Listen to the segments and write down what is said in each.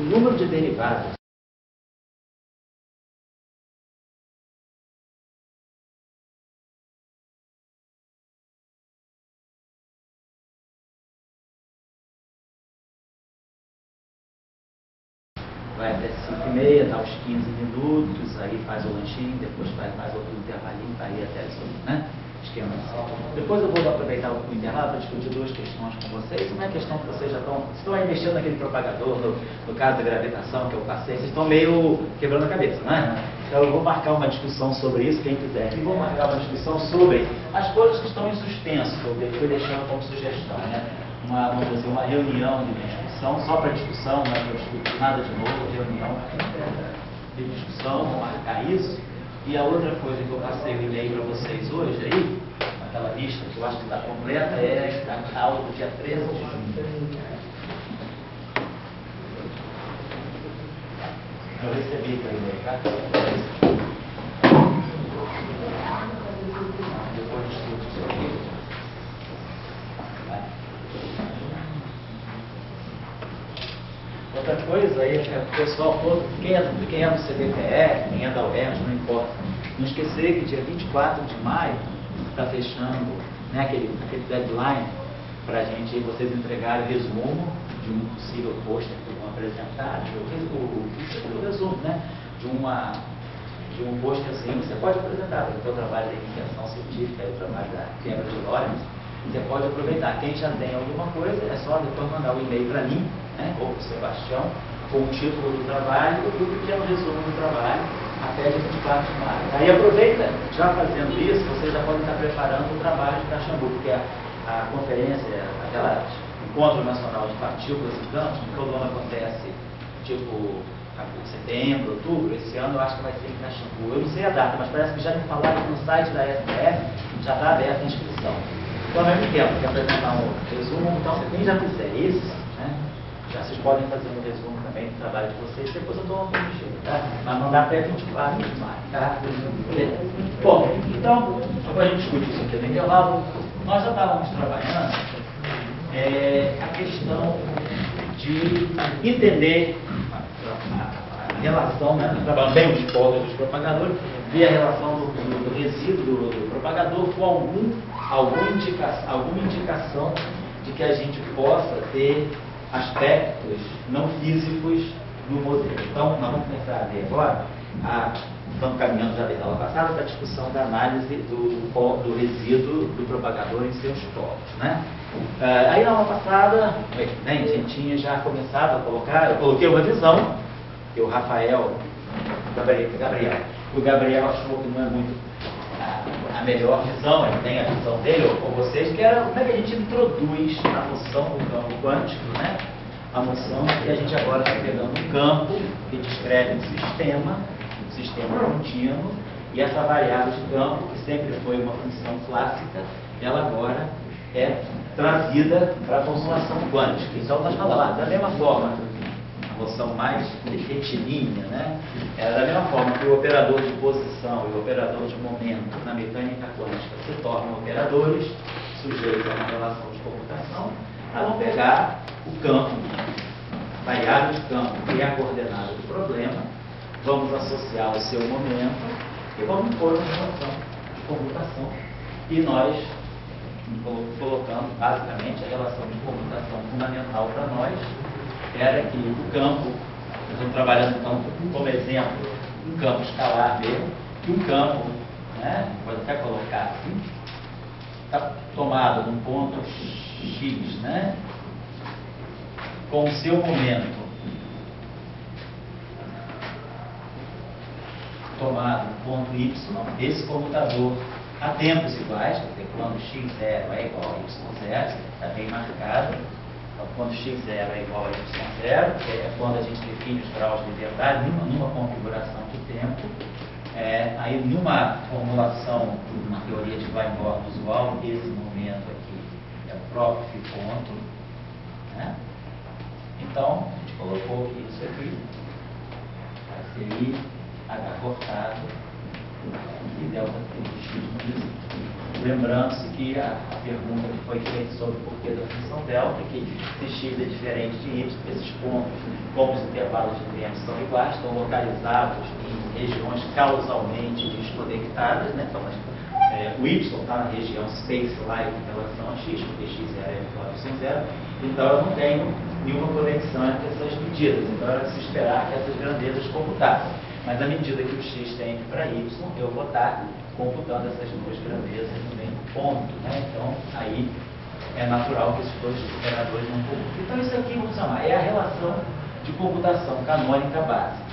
número de derivadas vai até 5h30, dá uns 15 minutos, aí faz o lanchinho, depois faz mais outro intervalinho para ir até as 8, né? Esquema assim. Depois eu vou aproveitar o intervalo para discutir duas questões com vocês. Uma é a questão que vocês já estão aí mexendo naquele propagador, no caso da gravitação que eu passei, vocês estão meio quebrando a cabeça, né? Então eu vou marcar uma discussão sobre isso, quem quiser. E vou marcar uma discussão sobre as coisas que estão em suspenso, que eu fui deixando como sugestão, né? Vamos dizer, uma reunião de discussão, só para discussão, não é para discutir nada de novo, reunião de discussão, vou marcar isso. E a outra coisa que eu passei o e-mail para vocês hoje aí, naquela lista que eu acho que está completa, é a aula do dia 13 de junho. Eu recebi pelo e-mail, tá? Depois discuto isso aqui. Outra coisa aí é o pessoal todo, quem é do CBPE, quem é da UERJ, não importa. Não esquecer que dia 24 de maio está fechando, né, aquele deadline para vocês entregarem o resumo de um possível pôster que vão apresentar, o resumo, né, de um pôsterzinho. Você pode apresentar o seu trabalho de iniciação científica, o trabalho da quebra de Lorentz. Você pode aproveitar. Quem já tem alguma coisa, é só depois mandar o e-mail para mim, né, ou para o Sebastião, com o título do trabalho e o que é o resumo do trabalho até dia 24 de maio. Aí aproveita, já fazendo isso, vocês já podem estar preparando o trabalho de Caxambu, porque a conferência, aquela Encontro Nacional de Partículas e Campos, que todo ano acontece tipo setembro, outubro, esse ano eu acho que vai ser em Caxambu. Eu não sei a data, mas parece que já me falaram que no site da SBF já está aberta a inscrição. Então, ao mesmo tempo que apresentar um resumo, então, quem já fizer isso, né, já vocês podem fazer um resumo também do trabalho de vocês, depois eu dou uma corrigida, tá? Mas mandar até 24 de maio, tá? Bom, então, depois a gente discute isso aqui no intervalo. Nós já estávamos trabalhando a questão de entender a relação, né? Trabalhando bem os polos dos propagadores, ver a relação do resíduo do propagador com alguma indicação de que a gente possa ter aspectos não físicos do modelo. Então, nós vamos começar a ver agora, estamos caminhando já desde a aula passada, para a discussão da análise do resíduo do propagador em seus polos, né? Aí na aula passada, a gente tinha já começado a colocar, eu coloquei uma visão, que o Rafael, o Gabriel achou que não é muito a melhor visão, ele tem a visão dele, ou vocês, que era como é que a gente introduz a noção do campo quântico, né? A noção que a gente agora está pegando um campo que descreve um sistema contínuo, e essa variável de campo, que sempre foi uma função clássica, ela agora é trazida para a formulação quântica. Então nós falamos lá, da mesma forma, a noção mais retilínea, né? Da mesma forma que o operador de posição e o operador de momento na mecânica quântica se tornam operadores sujeitos a uma relação de comutação, nós vamos pegar o campo, variável de campo, que é a coordenada do problema, vamos associar ao seu momento e vamos pôr uma relação de comutação. E nós colocando basicamente a relação de comutação fundamental para nós era que o campo, nós estamos trabalhando então como exemplo um campo escalar mesmo, que um campo, né, pode até colocar assim, está tomado num ponto X, né, com o seu momento tomado no ponto Y, esse comutador a tempos iguais, porque quando x0 é igual a y0, está bem marcado. Então, quando x0 é igual a y0, que é quando a gente define os graus de liberdade numa configuração de tempo. Aí, numa formulação, uma teoria de Weinberg usual, esse momento aqui é o próprio ponto, né? Então, a gente colocou isso aqui, vai ser I, H cortado, e delta x no vizinho. Lembrando-se que a pergunta que foi feita sobre o porquê da função delta, que se x é diferente de y, esses pontos, como os intervalos de tempo são iguais, estão localizados em regiões causalmente desconectadas, né? Então, o y está na região space-like em relação a x, porque x0 é igual a y0, então eu não tenho nenhuma conexão entre essas medidas, então era de se esperar que essas grandezas computassem. Mas à medida que o x tende para y, eu vou estar computando essas duas grandezas no mesmo ponto, né? Então, aí é natural que esses dois operadores não computem. Então, isso aqui, vamos chamar, é a relação de computação canônica básica.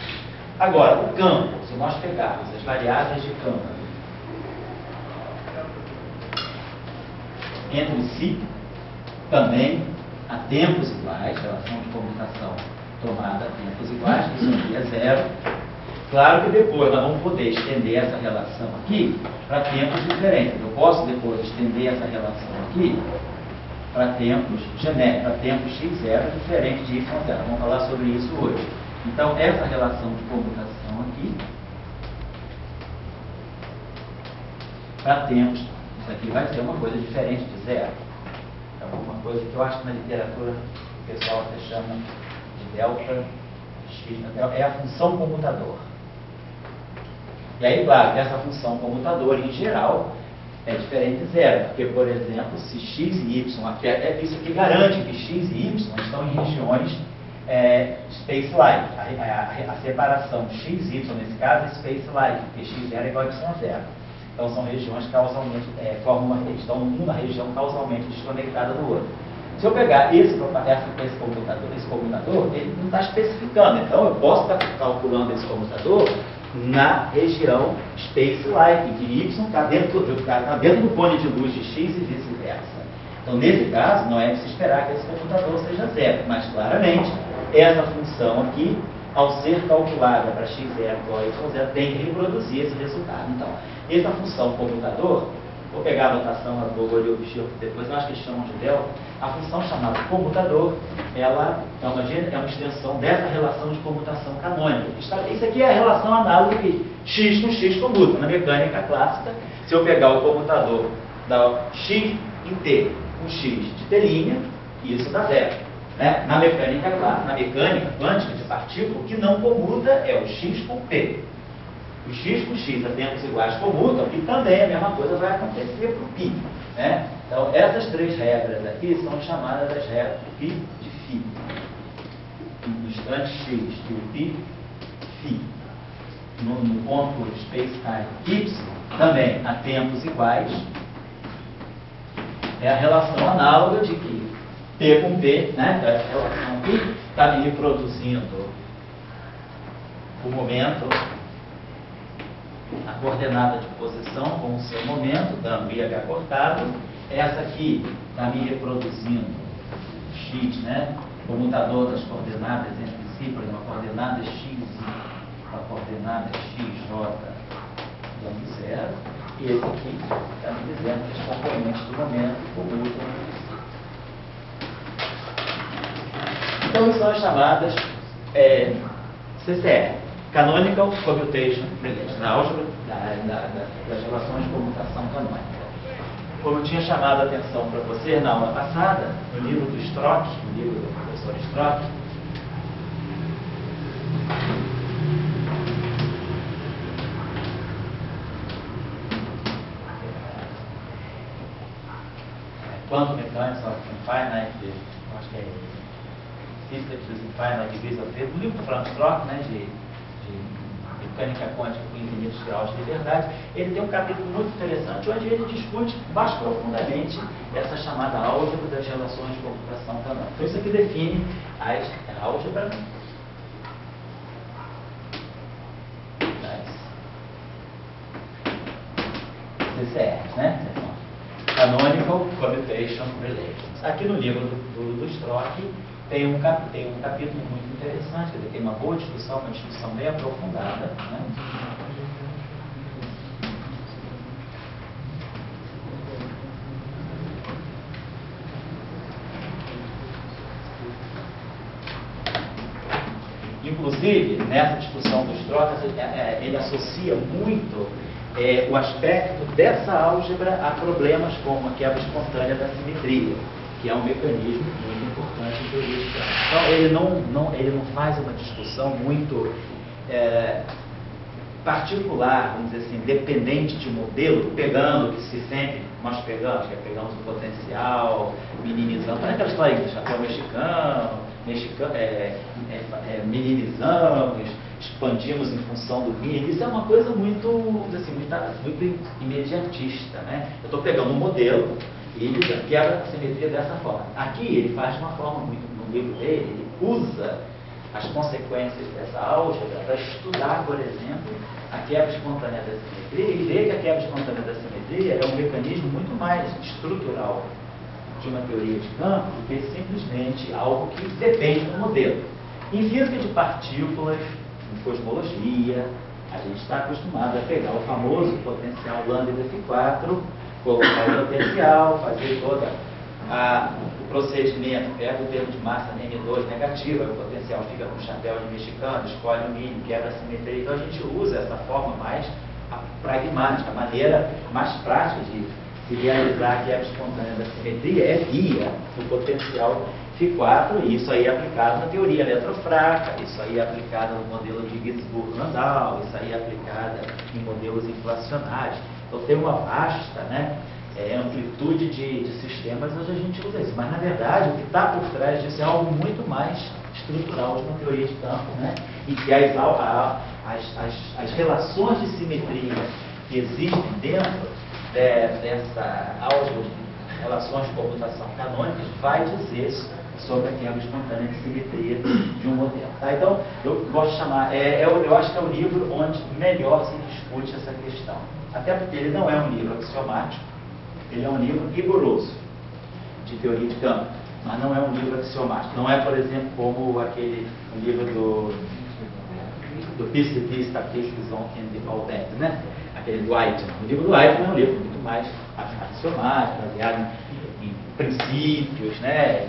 Agora, o campo, se nós pegarmos as variáveis de campo entre si, também a tempos iguais, relação de computação tomada a tempos iguais, isso aqui é zero. Claro que depois nós vamos poder estender essa relação aqui para tempos diferentes. Eu posso depois estender essa relação aqui para tempos genéricos, para tempos x0 diferente de y0. Vamos falar sobre isso hoje. Então, essa relação de computação aqui para tempos, isso aqui vai ser uma coisa diferente de zero. Então, uma coisa que eu acho que na literatura o pessoal até chama de delta x, é a função comutador. E aí, claro, essa função comutadora, em geral, é diferente de zero. Porque, por exemplo, se x e y, isso aqui garante que x e y estão em regiões space-like. A separação x e y, nesse caso, é space-like, porque x0 é igual a y0. Então, são regiões causalmente, estão uma região causalmente desconectada do outro. Se eu pegar esse comutador, ele não está especificando. Então, eu posso estar calculando esse comutador na região space-like, que y está dentro do cone de luz de x e vice-versa. Então, nesse caso, não é de se esperar que esse computador seja zero, mas claramente, essa função aqui, ao ser calculada para x0 igual a y0, tem que reproduzir esse resultado. Então, essa função computador, vou pegar a notação, vou olhar depois, eu acho que eles chamam de delta. A função chamada computador, ela é uma extensão dessa relação de computação canônica. Isso aqui é a relação análoga que x com x computa. Na mecânica clássica, se eu pegar o computador da x em t com x de t', isso dá zero. Né? Na mecânica clássica, na mecânica quântica de partícula, o que não comuta é o x com p. O x com x a tempos iguais comutam, e também a mesma coisa vai acontecer para o π. Né? Então, essas três regras aqui são chamadas das regras do π de φ. No instante x e o π, φ. No ponto space-time y, também a tempos iguais, é a relação análoga de que t com p, né? Então, essa relação aqui está me reproduzindo o momento, a coordenada de posição com o seu momento, dando IH cortado. Essa aqui está me reproduzindo x, né? O comutador das coordenadas entre si, por exemplo, a coordenada x e a coordenada xj dando zero. E esse aqui está me dizendo que os componentes do momento comutam. Então, são as chamadas CCR. Canonical Commutation Relation, na álgebra das relações de comutação canônica. Como eu tinha chamado a atenção para você na aula passada, no livro do Strock, no livro do professor Strock, Quantum Mechanics of Infinite, acho que é Systems with Infinite Degrees of Freedom, no livro do Frank Strock, né, de mecânica quântica com infinitos graus de liberdade, ele tem um capítulo muito interessante, onde ele discute mais profundamente essa chamada álgebra das relações de computação canônica. Então, isso aqui define a álgebra das CCRs, né? Canonical Commutation Relations. Aqui no livro do Strock, tem um capítulo muito interessante, quer dizer, tem uma boa discussão, uma discussão bem aprofundada. Né? Inclusive, nessa discussão dos trocas, ele associa muito o aspecto dessa álgebra a problemas como a quebra espontânea da simetria, que é um mecanismo muito importante em teoria de campos. Então, ele não faz uma discussão muito particular, vamos dizer assim, dependente de modelo, pegando o que se sempre nós pegamos, que é pegamos o potencial, minimizando, para aquela história do chapéu mexicano, minimizamos, expandimos em função do mínimo. Isso é uma coisa muito, assim, muito imediatista, né? Eu estou pegando um modelo e ele quebra a simetria dessa forma. Aqui ele faz de uma forma muito, no livro dele, ele usa as consequências dessa álgebra para estudar, por exemplo, a quebra espontânea da simetria e ver que a quebra espontânea da simetria é um mecanismo muito mais estrutural de uma teoria de campo do que simplesmente algo que depende do modelo. Em física de partículas, em cosmologia, a gente está acostumado a pegar o famoso potencial lambda F4, colocar o potencial, fazer todo o procedimento, pega o termo de massa M2 negativa, o potencial fica com o chapéu de mexicano, escolhe o mínimo, quebra a simetria. Então a gente usa essa forma mais pragmática, a maneira mais prática de se realizar a quebra espontânea da simetria é via o potencial Φ4, e isso aí é aplicado na teoria eletrofraca, isso aí é aplicado no modelo de Ginzburg-Landau, isso aí é aplicado em modelos inflacionários. Então tem uma vasta, amplitude de sistemas onde a gente usa isso. Mas, na verdade, o que está por trás disso é algo muito mais estrutural de uma teoria de campo, né? E que as relações de simetria que existem dentro dessa álgebra de relações de comutação canônicas vai dizer sobre a quebra espontânea de simetria de um modelo. Tá? Então, eu gosto de chamar, eu acho que é o livro onde melhor se discute essa questão. Até porque ele não é um livro axiomático, ele é um livro rigoroso de teoria de campo, mas não é um livro axiomático. Não é, por exemplo, como o livro do PCT Statistics on and All That, né? Aquele do Whiteman. O livro do Whiteman é um livro muito mais axiomático, baseado em princípios, né?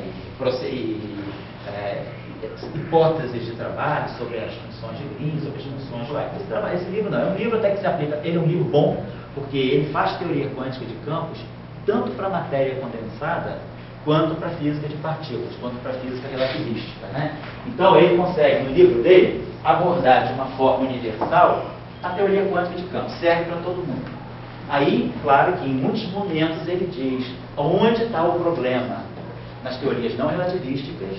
Hipóteses de trabalho sobre as funções de Green, sobre as funções de Whiteman. Esse livro não, é um livro até que se aplica, ele é um livro bom, porque ele faz teoria quântica de campos tanto para matéria condensada quanto para física de partículas, quanto para física relativística, né? Então ele consegue, no livro dele, abordar de uma forma universal a teoria quântica de campos, serve para todo mundo. Aí, claro que em muitos momentos ele diz onde está o problema nas teorias não relativísticas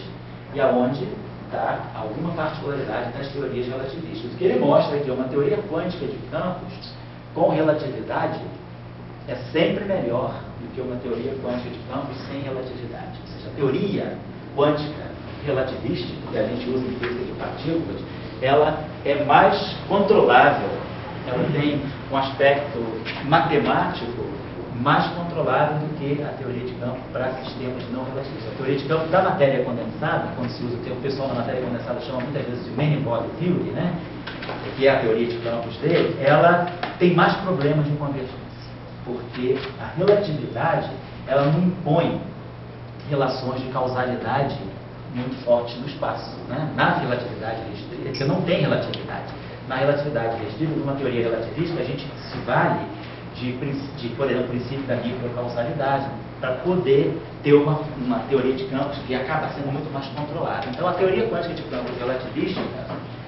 e aonde está alguma particularidade das teorias relativísticas. O que ele mostra é que uma teoria quântica de campos com relatividade é sempre melhor do que uma teoria quântica de campos sem relatividade. Ou seja, a teoria quântica relativística, que a gente usa em física de partículas, ela é mais controlável, ela tem um aspecto matemático mais controlável do que a teoria de campo para sistemas não relativistas. A teoria de campo da matéria condensada, quando se usa, o pessoal da matéria condensada chama muitas vezes de many body theory, né? Que é a teoria de campos dele, ela tem mais problemas de convergência, porque a relatividade ela não impõe relações de causalidade muito fortes no espaço, né? Na relatividade restrita, que não tem relatividade. Na relatividade restrita, numa teoria relativista, a gente se vale de por exemplo, o princípio da microcausalidade para poder ter uma teoria de campos que acaba sendo muito mais controlada. Então, a teoria quântica de campos relativística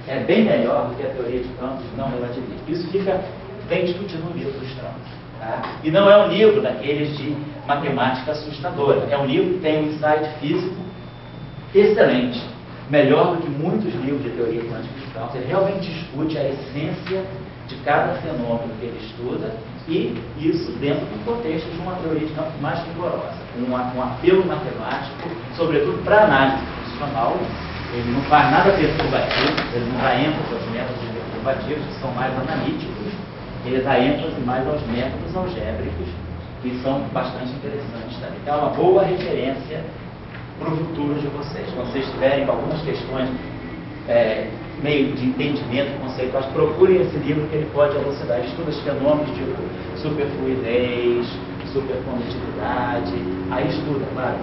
é bem melhor do que a teoria de campos não relativistas. Isso fica bem discutido no livro do Strauss. Tá? E não é um livro daqueles de matemática assustadora. É um livro que tem um insight físico excelente, melhor do que muitos livros de teoria quântica de campos. Ele realmente discute a essência de cada fenômeno que ele estuda, e isso dentro do contexto de uma teoria de campos mais rigorosa, um apelo matemático, sobretudo para análise funcional. Ele não faz nada perturbativo, ele não dá ênfase aos métodos perturbativos, que são mais analíticos, ele dá ênfase mais aos métodos algébricos, que são bastante interessantes também. Então, é uma boa referência para o futuro de vocês. Quando vocês tiverem algumas questões meio de entendimento conceituais, procurem esse livro que ele pode elucidar. Ele estuda os fenômenos tipo superfluidez, supercondutividade, aí estuda, claro,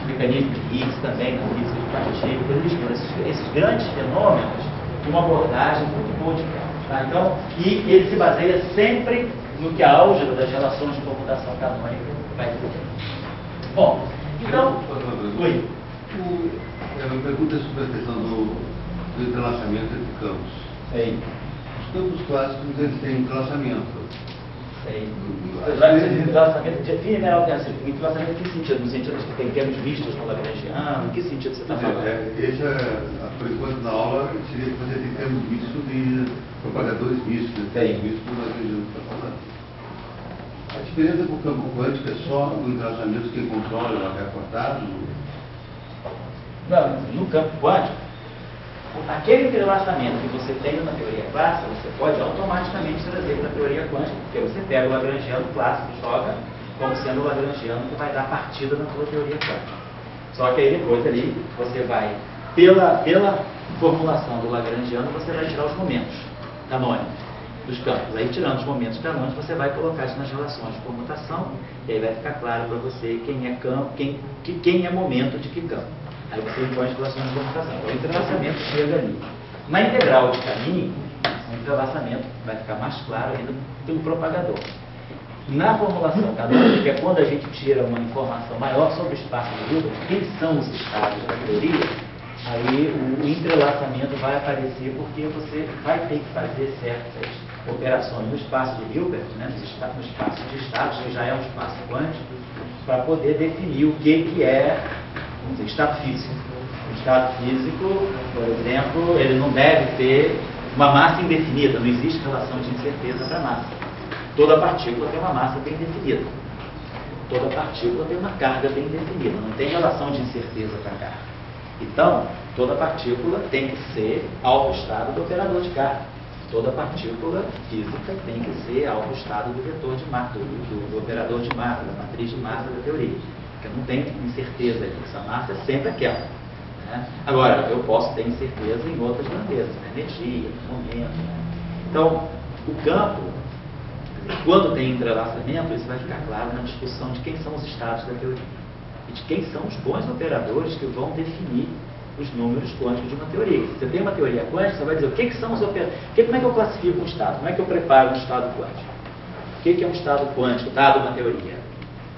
mecanismo de Higgs também, na física de partículas, ele estuda esses grandes fenômenos de uma abordagem muito boa de campo. Tá? Então, e ele se baseia sempre no que a álgebra das relações de computação canônica vai dizer. Bom, então... Oi. A pergunta é sobre a questão do entrelaçamento entre campos. Sei. Os campos clássicos, eles têm entrelaçamento. Sei. Já que esse entrelaçamento, define melhor que assim, entrelaçamento em que sentido? No sentido de que tem termos vistos no Lagrangiano? Em que sentido você está falando? Por enquanto, na aula, seria que você tem termos mistos de propagadores mistos, termos mistos do Lagrangiano que está falando. A diferença com o campo quântico é só o entrelaçamento que controla o H cortado? Não, no campo quântico, aquele entrelaçamento que você tem na teoria clássica, você pode automaticamente trazer para a teoria quântica, porque você pega o Lagrangiano clássico e joga como sendo o Lagrangiano que vai dar partida na sua teoria quântica. Só que aí depois ali, você vai, pela formulação do Lagrangiano, você vai tirar os momentos canônicos dos campos. Aí, tirando os momentos canônicos, você vai colocar isso nas relações de comutação, e aí vai ficar claro para você quem é campo, quem é momento de que campo. Aí você impõe as relações de comutação. Então, o entrelaçamento chega ali. Na integral de caminho, o entrelaçamento vai ficar mais claro ainda pelo propagador. Na formulação canônica, que é quando a gente tira uma informação maior sobre o espaço de Hilbert, quem são os estados da teoria, aí o entrelaçamento vai aparecer porque você vai ter que fazer certas operações no espaço de Hilbert, né, no espaço de estados, que já é um espaço quântico, para poder definir o que é, vamos dizer, estado físico. O estado físico, por exemplo, ele não deve ter uma massa indefinida, não existe relação de incerteza para massa. Toda partícula tem uma massa bem definida. Toda partícula tem uma carga bem definida, não tem relação de incerteza para carga. Então, toda partícula tem que ser autoestado do operador de carga. Toda partícula física tem que ser autoestado do vetor de massa, do operador de massa, da matriz de massa da teoria. Porque não tem incerteza ali, essa massa é sempre aquela. Né? Agora, eu posso ter incerteza em outras grandezas, na energia, no momento. Né? Então, o campo, quando tem entrelaçamento, isso vai ficar claro na discussão de quem são os estados da teoria. E de quem são os bons operadores que vão definir os números quânticos de uma teoria. Se você tem uma teoria quântica, você vai dizer o que são os operadores. Como é que eu classifico um estado? Como é que eu preparo um estado quântico? O que é um estado quântico dado uma teoria?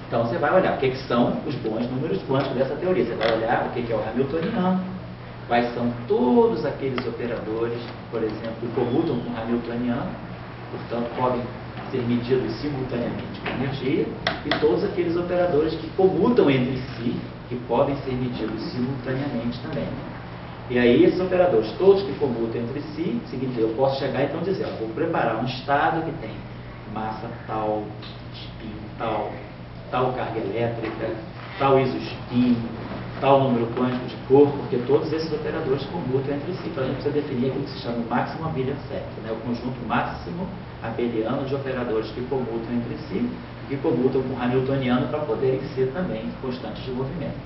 Então você vai olhar o que são os bons números quânticos dessa teoria. Você vai olhar o que é o hamiltoniano, quais são todos aqueles operadores, por exemplo, que comutam com o hamiltoniano, portanto podem ser medidos simultaneamente com energia, e todos aqueles operadores que comutam entre si, que podem ser medidos simultaneamente também. E aí esses operadores, todos que comutam entre si, significa, eu posso chegar então e dizer, vou preparar um estado que tem massa tal, spin tal, tal carga elétrica, tal isospin, tal número quântico de corpo, porque todos esses operadores comutam entre si. Então a gente precisa definir aquilo que se chama o máximo abelian set, né? O conjunto máximo abeliano de operadores que comutam entre si, que comutam com o hamiltoniano para poderem ser também constantes de movimento.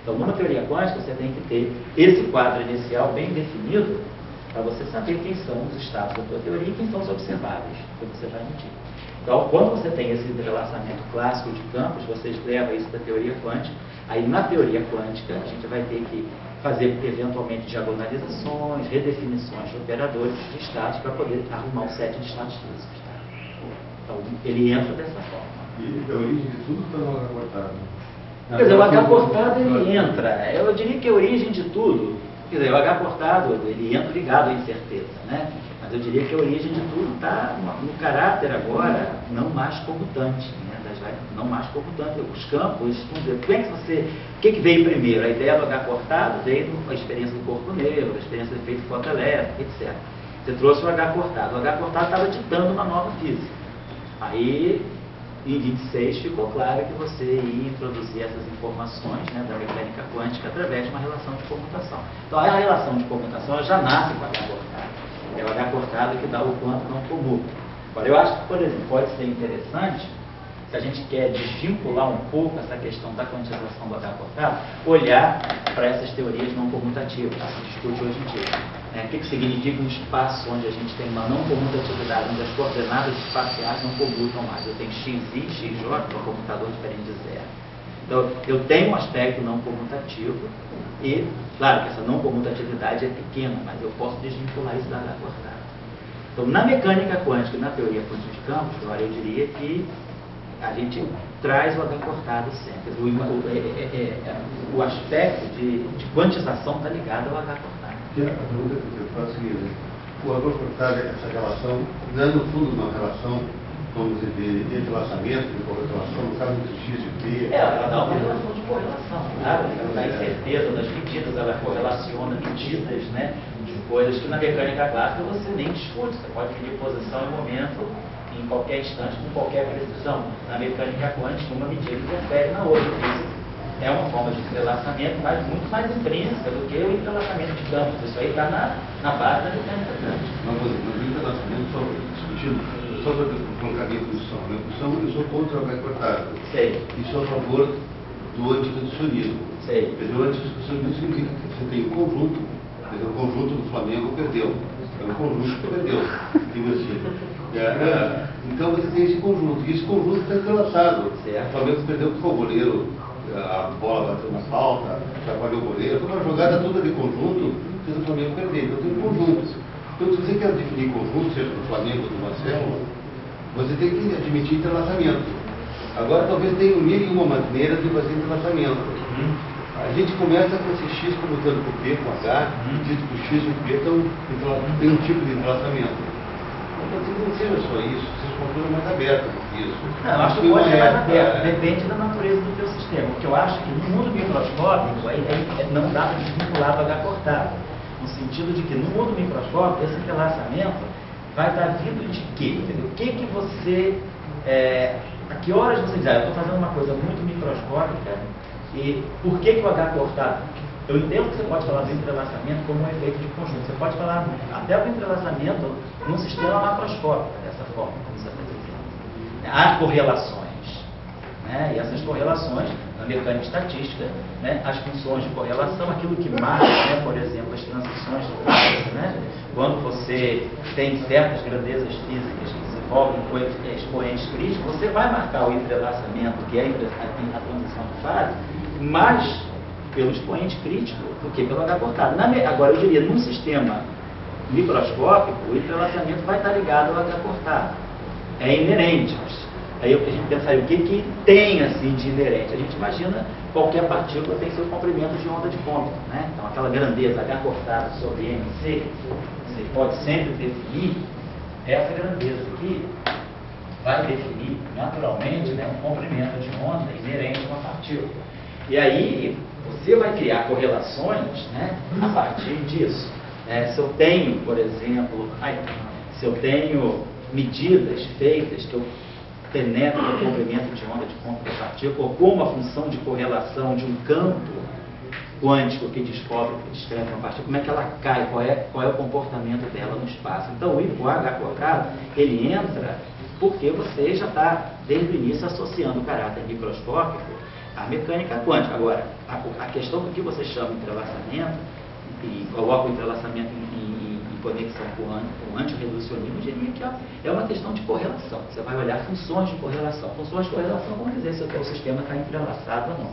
Então, numa teoria quântica, você tem que ter esse quadro inicial bem definido para você saber quem são os estados da sua teoria e quem são os observáveis que você vai medir. Então, quando você tem esse entrelaçamento clássico de campos, você leva isso da teoria quântica. Aí, na teoria quântica, a gente vai ter que fazer, eventualmente, diagonalizações, redefinições de operadores de estados para poder arrumar um set de estados físicos. Tá? Então, ele entra dessa forma. E a origem de tudo está no H cortado. Quer dizer, o H cortado, ele entra. Eu diria que a origem de tudo, quer dizer, o H cortado, ele entra ligado à incerteza, né? Mas eu diria que a origem de tudo está no caráter agora não mais comutante, né? Não mais comutante. Os campos, o que veio primeiro? A ideia do H cortado veio a experiência do corpo negro, a experiência do efeito fotoelétrico, etc. Você trouxe o H cortado. O H cortado estava ditando uma nova física. Aí, em 26, ficou claro que você ia introduzir essas informações, né, da mecânica quântica através de uma relação de comutação. Então, a relação de comutação já nasce com o H cortado. É o H cortado que dá o quanto não comuta. Agora, eu acho que, por exemplo, pode ser interessante, se a gente quer desvincular um pouco essa questão da quantização do H cortado, olhar para essas teorias não comutativas que se discute hoje em dia. O que significa um espaço onde a gente tem uma não comutatividade, onde as coordenadas espaciais não comutam mais. Eu tenho xi, xj, que é um comutador diferente de zero. Então, eu tenho um aspecto não comutativo e, claro que essa não comutatividade é pequena, mas eu posso desvincular isso da H cortada. Então, na mecânica quântica e na teoria quântica de campos, agora eu diria que a gente traz o H cortado sempre. O aspecto de quantização está ligado ao H cortado. A pergunta que eu faço é a seguinte: o H cortado, essa relação, não é no fundo uma relação, vamos dizer, de entrelaçamento, de correlação, no caso entre X e P? Ela dá uma relação de correlação, claro. Ela dá incerteza das medidas, ela correlaciona medidas, né, de coisas que na mecânica clássica você nem discute. Você pode medir posição e momento em qualquer instante, com qualquer precisão. Na mecânica quântica, uma medida interfere na outra. Isso é uma forma de entrelaçamento, mas muito mais intrínseca do que o entrelaçamento de campos. Isso aí está na base da mecânica quântica. Mas o entrelaçamento, só discutindo, só para colocar a minha posição. Minha posição, eu sou contra o H cortado. Sei. E sou a favor do anticondicionismo. Sei. Quer dizer, o anticondicionismo significa que você tem um conjunto, quer dizer, o conjunto do Flamengo perdeu. É um conjunto que perdeu. Então você tem esse conjunto, e esse conjunto está entrelaçado. O Flamengo perdeu porque o goleiro, a bola bateu na falta, atrapalhou o goleiro, foi uma jogada toda de conjunto, fez o Flamengo perder. Então tem um conjunto. Então, se você quer definir conjunto, seja do Flamengo ou do Marcelo, você tem que admitir entrelaçamento. Agora, talvez tenha mil e uma maneiras de fazer entrelaçamento. A gente começa com esse X comutando com P, com H, e diz que o X e o P tem um tipo de entrelaçamento. Então, não seja só isso, seja uma coisa mais aberta do que isso. Não, eu acho que pode ser mais aberto, depende da natureza do teu sistema. Porque eu acho que no mundo microscópico, aí não dá para desvincular do H cortado. No sentido de que no mundo microscópico, esse entrelaçamento vai estar vindo de quê? O que você... a que horas você diz, eu estou fazendo uma coisa muito microscópica, e por que o H cortado? Eu entendo que você pode falar do entrelaçamento como um efeito de conjunto. Você pode falar até do entrelaçamento num sistema macroscópico, dessa forma, como você está dizendo. Há correlações, né? E essas correlações, na mecânica estatística, né? As funções de correlação, aquilo que marca, né? Por exemplo, as transições de fase, né? Quando você tem certas grandezas físicas que se envolvem com expoentes críticos, você vai marcar o entrelaçamento, que é a transição de fase, mas pelo expoente crítico do que pelo H cortado. Agora, eu diria, num sistema microscópico, o entrelaçamento vai estar ligado ao H cortado. É inerente. Aí a gente pensaria, o que tem assim de inerente? A gente imagina qualquer partícula tem seu comprimento de onda de Compton, né? Então, aquela grandeza H cortado sobre MC, você pode sempre definir, essa grandeza aqui vai definir naturalmente, né, um comprimento de onda inerente a uma partícula. E aí, você vai criar correlações, né, a partir disso. Se eu tenho, por exemplo, se eu tenho medidas feitas que eu penetro no comprimento de onda de Compton da partícula, ou com uma função de correlação de um campo quântico que descobre, que descreve uma partícula, como é que ela cai, qual é o comportamento dela no espaço. Então, o H cortado, ele entra porque você já está, desde o início, associando o caráter microscópico à mecânica quântica. Agora, a questão do que você chama de entrelaçamento, e coloca o entrelaçamento em conexão com o antirreducionismo, eu diria que é uma questão de correlação. Você vai olhar funções de correlação. Funções de correlação vão dizer se o teu sistema está entrelaçado ou não.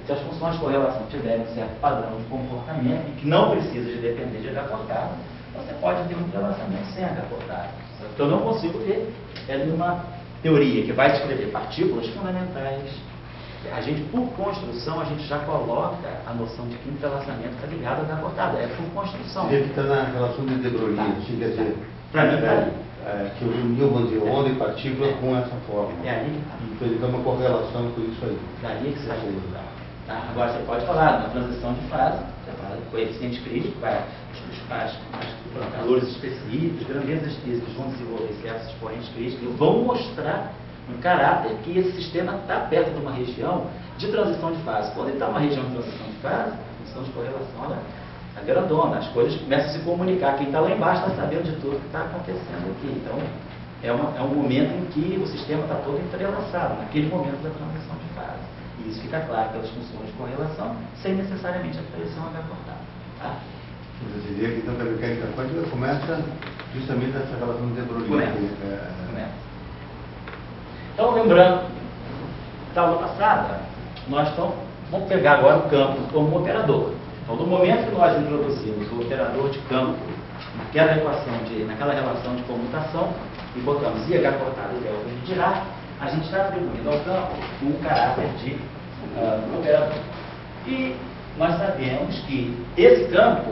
Se as funções de correlação tiverem um certo padrão de comportamento, e que não precisa de depender de H cortado, você pode ter um entrelaçamento sem H cortado. Então, eu não consigo ver numa teoria que vai descrever partículas fundamentais. A gente, por construção, a gente já coloca a noção de que entrelaçamento está ligado a H cortado. É por construção. Seria que está na relação de De Broglie, quer dizer, para mim está ali. Que uniu, vamos dizer, onda e partícula com essa forma. É ali que está. Então ele dá uma correlação com isso aí. Daí que sai. Tá? Agora você pode falar na transição de fase, você fala do coeficiente crítico, os calores específicos, grandezas físicas vão desenvolver certos expoentes críticos e vão mostrar um caráter que esse sistema está perto de uma região de transição de fase. Quando ele está numa região de transição de fase, a função de correlação é grandona, as coisas começam a se comunicar. Quem está lá embaixo está sabendo de tudo que está acontecendo aqui. Então, é um momento em que o sistema está todo entrelaçado, naquele momento da transição de fase. E isso fica claro pelas funções de correlação, sem necessariamente aparecer um H cortado. Tá? Eu diria que então a mecânica quântica começa justamente essa relação de De Broglie. Começa. Então, lembrando, da aula passada, vamos pegar agora o campo como um operador. Então, no momento que nós introduzimos o operador de campo naquela relação de comutação e botamos IH cortado e delta de Dirac, a gente está atribuindo ao campo um caráter de operador. E nós sabemos que esse campo,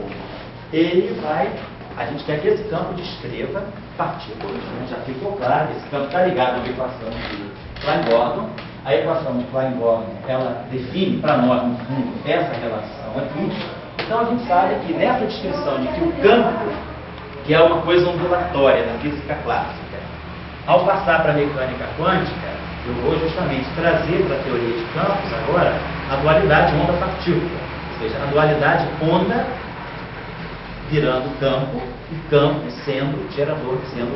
a gente quer que esse campo descreva partículas, né? Já ficou claro, esse campo está ligado à equação de Klein-Gordon. A equação de Klein-Gordon, ela define para nós, no fundo, essa relação aqui. Então a gente sabe que nessa descrição de que o campo, que é uma coisa ondulatória da física clássica, ao passar para a mecânica quântica, eu vou justamente trazer para a teoria de campos agora a dualidade onda-partícula, ou seja, a dualidade onda virando campo e campo sendo gerador, sendo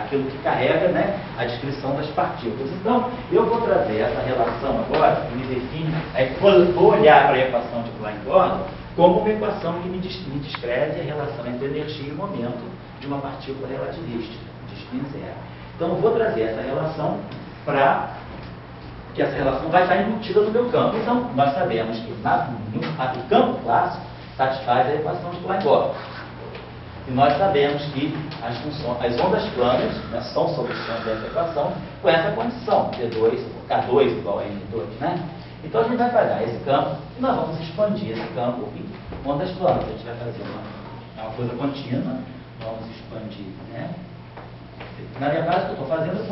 aquilo que carrega, né, a descrição das partículas. Então, eu vou trazer essa relação agora, que me define, vou olhar para a equação de Klein-Gordon como uma equação que me descreve a relação entre energia e momento de uma partícula relativista, de spin zero. Então, eu vou trazer essa relação para que essa relação vai estar embutida no meu campo. Então, nós sabemos que o campo clássico satisfaz a equação de Klein-Gordon. E nós sabemos que as ondas planas, né, são soluções dessa equação com essa condição, K2 igual a M2. Né? Então a gente vai pegar esse campo e nós vamos expandir esse campo em ondas planas. A gente vai fazer uma coisa contínua, vamos expandir. Né? Na verdade, o que eu estou fazendo, se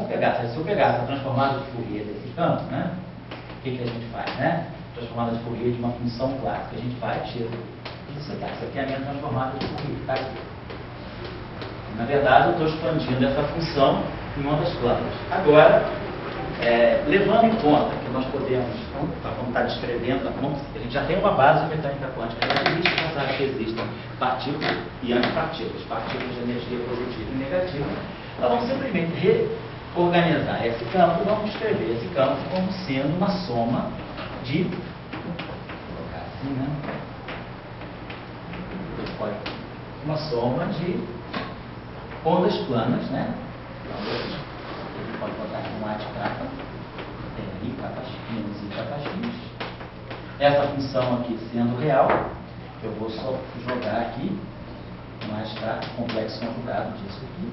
eu pegar essa transformada de Fourier desse campo, né, o que a gente faz? Né? Transformada de Fourier de uma função clássica, a gente vai tirar isso aqui é a minha transformada de Fourier, está aqui. Na verdade, eu estou expandindo essa função em ondas planas. Agora, levando em conta que nós podemos, vamos estar descrevendo, a gente já tem uma base de mecânica quântica relativista, nós sabemos que existem partículas e antipartículas, partículas de energia positiva e negativa. Nós vamos simplesmente reorganizar esse campo e vamos escrever esse campo como sendo uma soma de, vou colocar assim, né? Uma soma de ondas planas, né? Então, ele pode botar aqui um A de capa, I, capa menos I, capa X. Essa função aqui sendo real, eu vou só jogar aqui, mais tarde, o complexo conjugado disso aqui.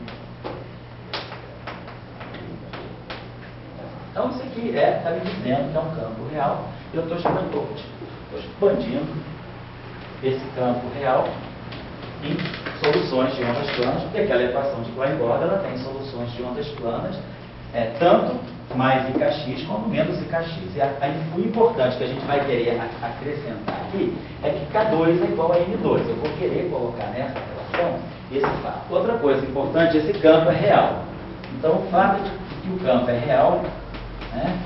Então, isso aqui está me dizendo que é um campo real. Eu estou expandindo esse campo real em soluções de ondas planas, porque aquela equação de Klein-Gordon ela tem soluções de ondas planas, tanto mais IKX como menos IKX. E o importante que a gente vai querer acrescentar aqui é que K2 é igual a M2. Eu vou querer colocar nessa relação esse fato. Outra coisa importante, esse campo é real. Então, o fato de que o campo é real, né,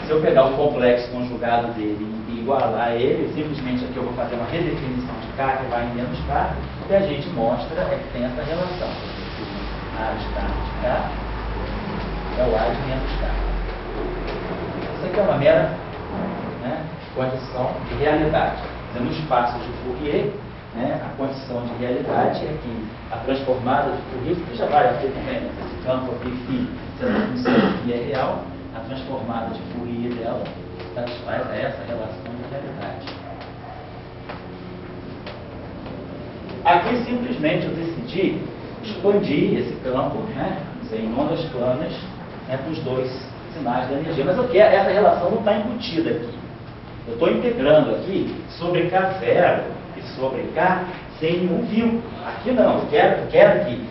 se eu pegar o complexo conjugado dele e igualar ele, simplesmente aqui eu vou fazer uma redefinição de K que vai em menos K, e a gente mostra que tem essa relação. A de K de K é o A de menos K. Isso aqui é uma mera, né, condição de realidade. No espaço de Fourier, né, a condição de realidade é que a transformada de Fourier, que já vai ter também esse campo aqui, phi, se a função phi é real, a transformada de Fourier dela satisfaz essa relação de realidade. Aqui simplesmente eu decidi expandir esse campo, né, em ondas planas, né, com os dois sinais da energia. Mas essa relação não está embutida aqui. Eu estou integrando aqui sobre K0 e sobre K sem nenhum vínculo. Aqui não, eu quero que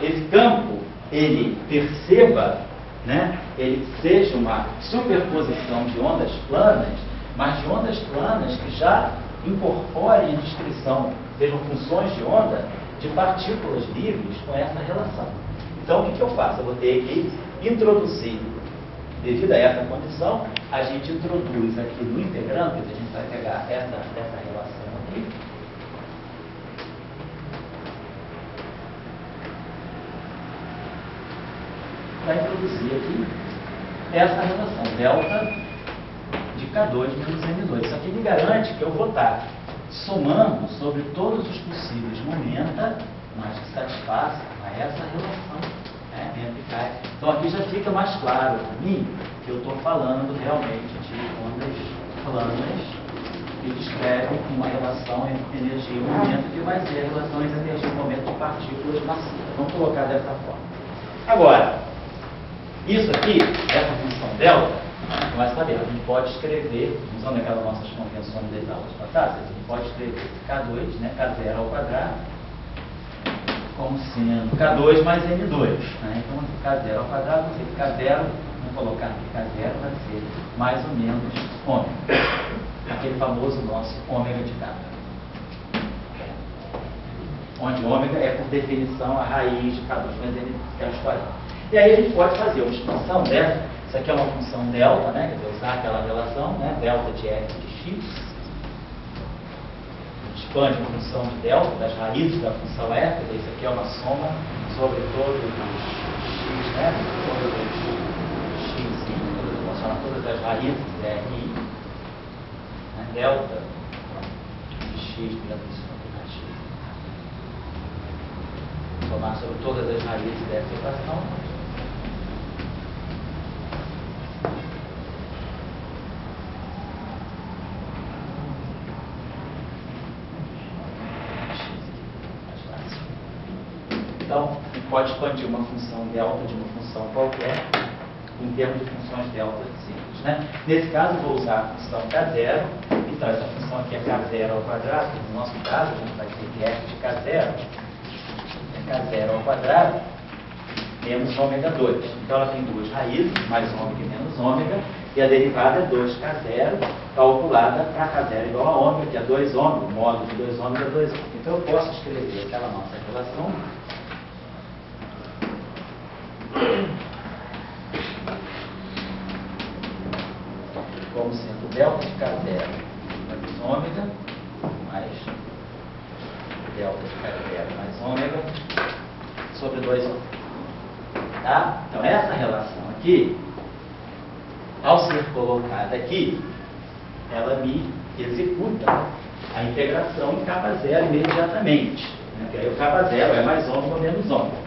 esse campo ele perceba, né, ele seja uma superposição de ondas planas, mas de ondas planas que já incorporem a descrição, sejam funções de onda, de partículas livres com essa relação. Então, o que eu faço? Eu vou ter que introduzir, devido a essa condição, a gente introduz aqui no integrando, que a gente vai pegar essa relação aqui, vai introduzir aqui essa relação, delta de K2 menos M2. Isso aqui me garante que eu vou estar somando sobre todos os possíveis momenta, mas que satisfaça a essa relação, né, entre K. Então aqui já fica mais claro para mim que eu estou falando realmente de ondas planas e descreve uma relação entre energia e momento, que vai ser a relação entre energia e momento de partículas massivas. Vamos colocar dessa forma. Agora, isso aqui, essa função delta, vai saber, a gente pode escrever, usando aquelas nossas convenções das aulas passadas, a gente pode escrever K2, né, K0 ao quadrado, como sendo K2 mais N2. Né? Então, K0 ao quadrado, vai ser K0, vamos colocar aqui K0, vai ser mais ou menos ômega. Aquele famoso nosso ômega de K. Onde ômega é, por definição, a raiz de K2 mais N2, que é a história. E aí a gente pode fazer uma expansão dessa. Isso aqui é uma função delta, né? Quer dizer, usar aquela relação, né? Delta de f de x. Expande a função de delta das raízes da função f. Isso aqui é uma soma sobre todos os x, né? Todos os x, relaciona todas as raízes de ri. Né? Delta de x dentro disso aqui, x. Somar sobre todas as raízes dessa equação. Então, a gente pode expandir uma função delta de uma função qualquer em termos de funções delta simples. Né? Nesse caso, vou usar a função K0. Então, essa função aqui é K0 ao quadrado. No nosso caso, a gente vai ter que f de K0 é K0 ao quadrado menos ômega 2. Então, ela tem duas raízes, mais ômega e menos ômega, e a derivada é 2K0, calculada para K0 igual a ômega, que é 2 ômega, o módulo de 2 ômega é 2 ômega. Então, eu posso escrever aquela nossa relação como sendo delta de K0 mais ômega mais delta de K0 mais ômega sobre 2 ômega. Tá? Então, essa relação aqui, ao ser colocada aqui, ela me executa a integração em K0 imediatamente. Né? Porque aí o K0 é mais ômega ou menos ômega.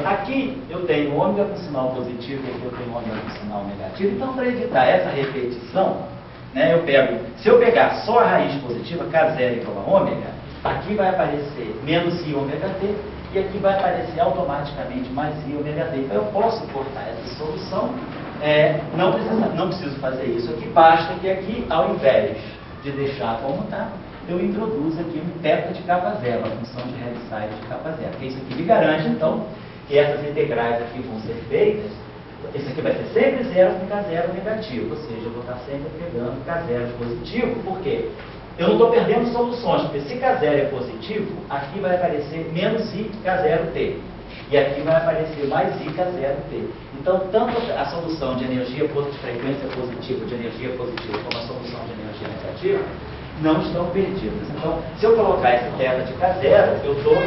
Aqui eu tenho ômega com sinal positivo e aqui eu tenho ômega com sinal negativo. Então, para evitar essa repetição, né, se eu pegar só a raiz positiva, K0 igual a ômega, aqui vai aparecer menos I ômega t e aqui vai aparecer automaticamente mais I ômega t. Então, eu posso cortar essa solução, não preciso fazer isso aqui, basta que aqui, ao invés de deixar como está, eu introduzo aqui um θ de K0, a função de Heaviside de K0. Porque isso aqui me garante, então, que essas integrais aqui vão ser feitas. Esse aqui vai ser sempre zero com K0 negativo, ou seja, eu vou estar sempre pegando K0 positivo, porque eu não estou perdendo soluções, porque se K0 é positivo, aqui vai aparecer menos I K0T, e aqui vai aparecer mais I K0T. Então, tanto a solução de energia de frequência positiva, de energia positiva, como a solução de energia negativa, não estão perdidas. Então, se eu colocar esse θ de K0, eu estou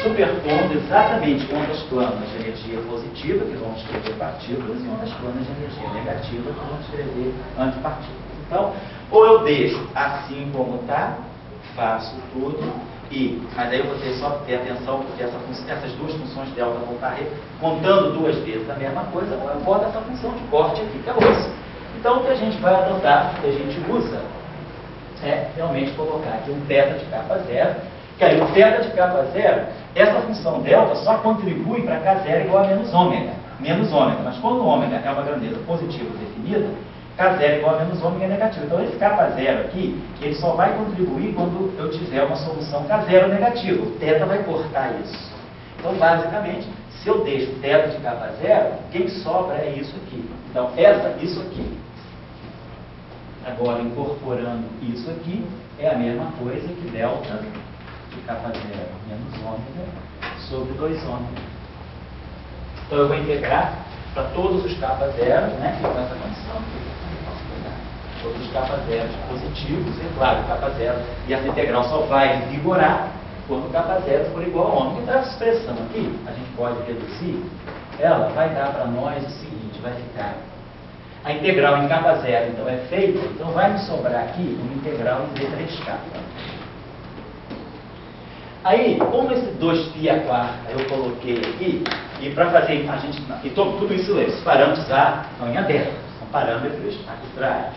superpondo exatamente ondas planas de energia positiva, que vão descrever partículas, e ondas planas de energia negativa, que vão descrever antipartículas. Então, ou eu deixo assim como está, faço tudo, mas aí eu vou ter só que ter atenção, porque essas duas funções delta vão estar contando duas vezes a mesma coisa, ou eu boto essa função de corte aqui, que é osso. Então, o que a gente vai adotar, o que a gente usa, é realmente colocar aqui um θ de K0, que aí o θ de K0, essa função delta só contribui para K0 igual a menos ômega, mas quando ômega é uma grandeza positiva definida, K0 igual a menos ômega é negativo. Então esse K0 aqui, ele só vai contribuir quando eu tiver uma solução K0 negativa, o θ vai cortar isso. Então basicamente, se eu deixo θ de K0, quem sobra é isso aqui. Então isso aqui. Agora, incorporando isso aqui, é a mesma coisa que delta de K0 menos ômega sobre 2 ômega. Então, eu vou integrar para todos os K0, né, que com essa condição aqui. Todos os K0 positivos, é claro, K0, e essa integral só vai vigorar quando o K0 for igual a ômega. Então, essa expressão aqui, a gente pode reduzir, ela vai dar para nós o seguinte, vai ficar... A integral em K0, então, é feita, então vai me sobrar aqui uma integral em D3K. Aí, como esse 2π a quarta eu coloquei aqui, e para fazer tudo isso, esses parâmetros estão em aberto, são parâmetros arbitrários.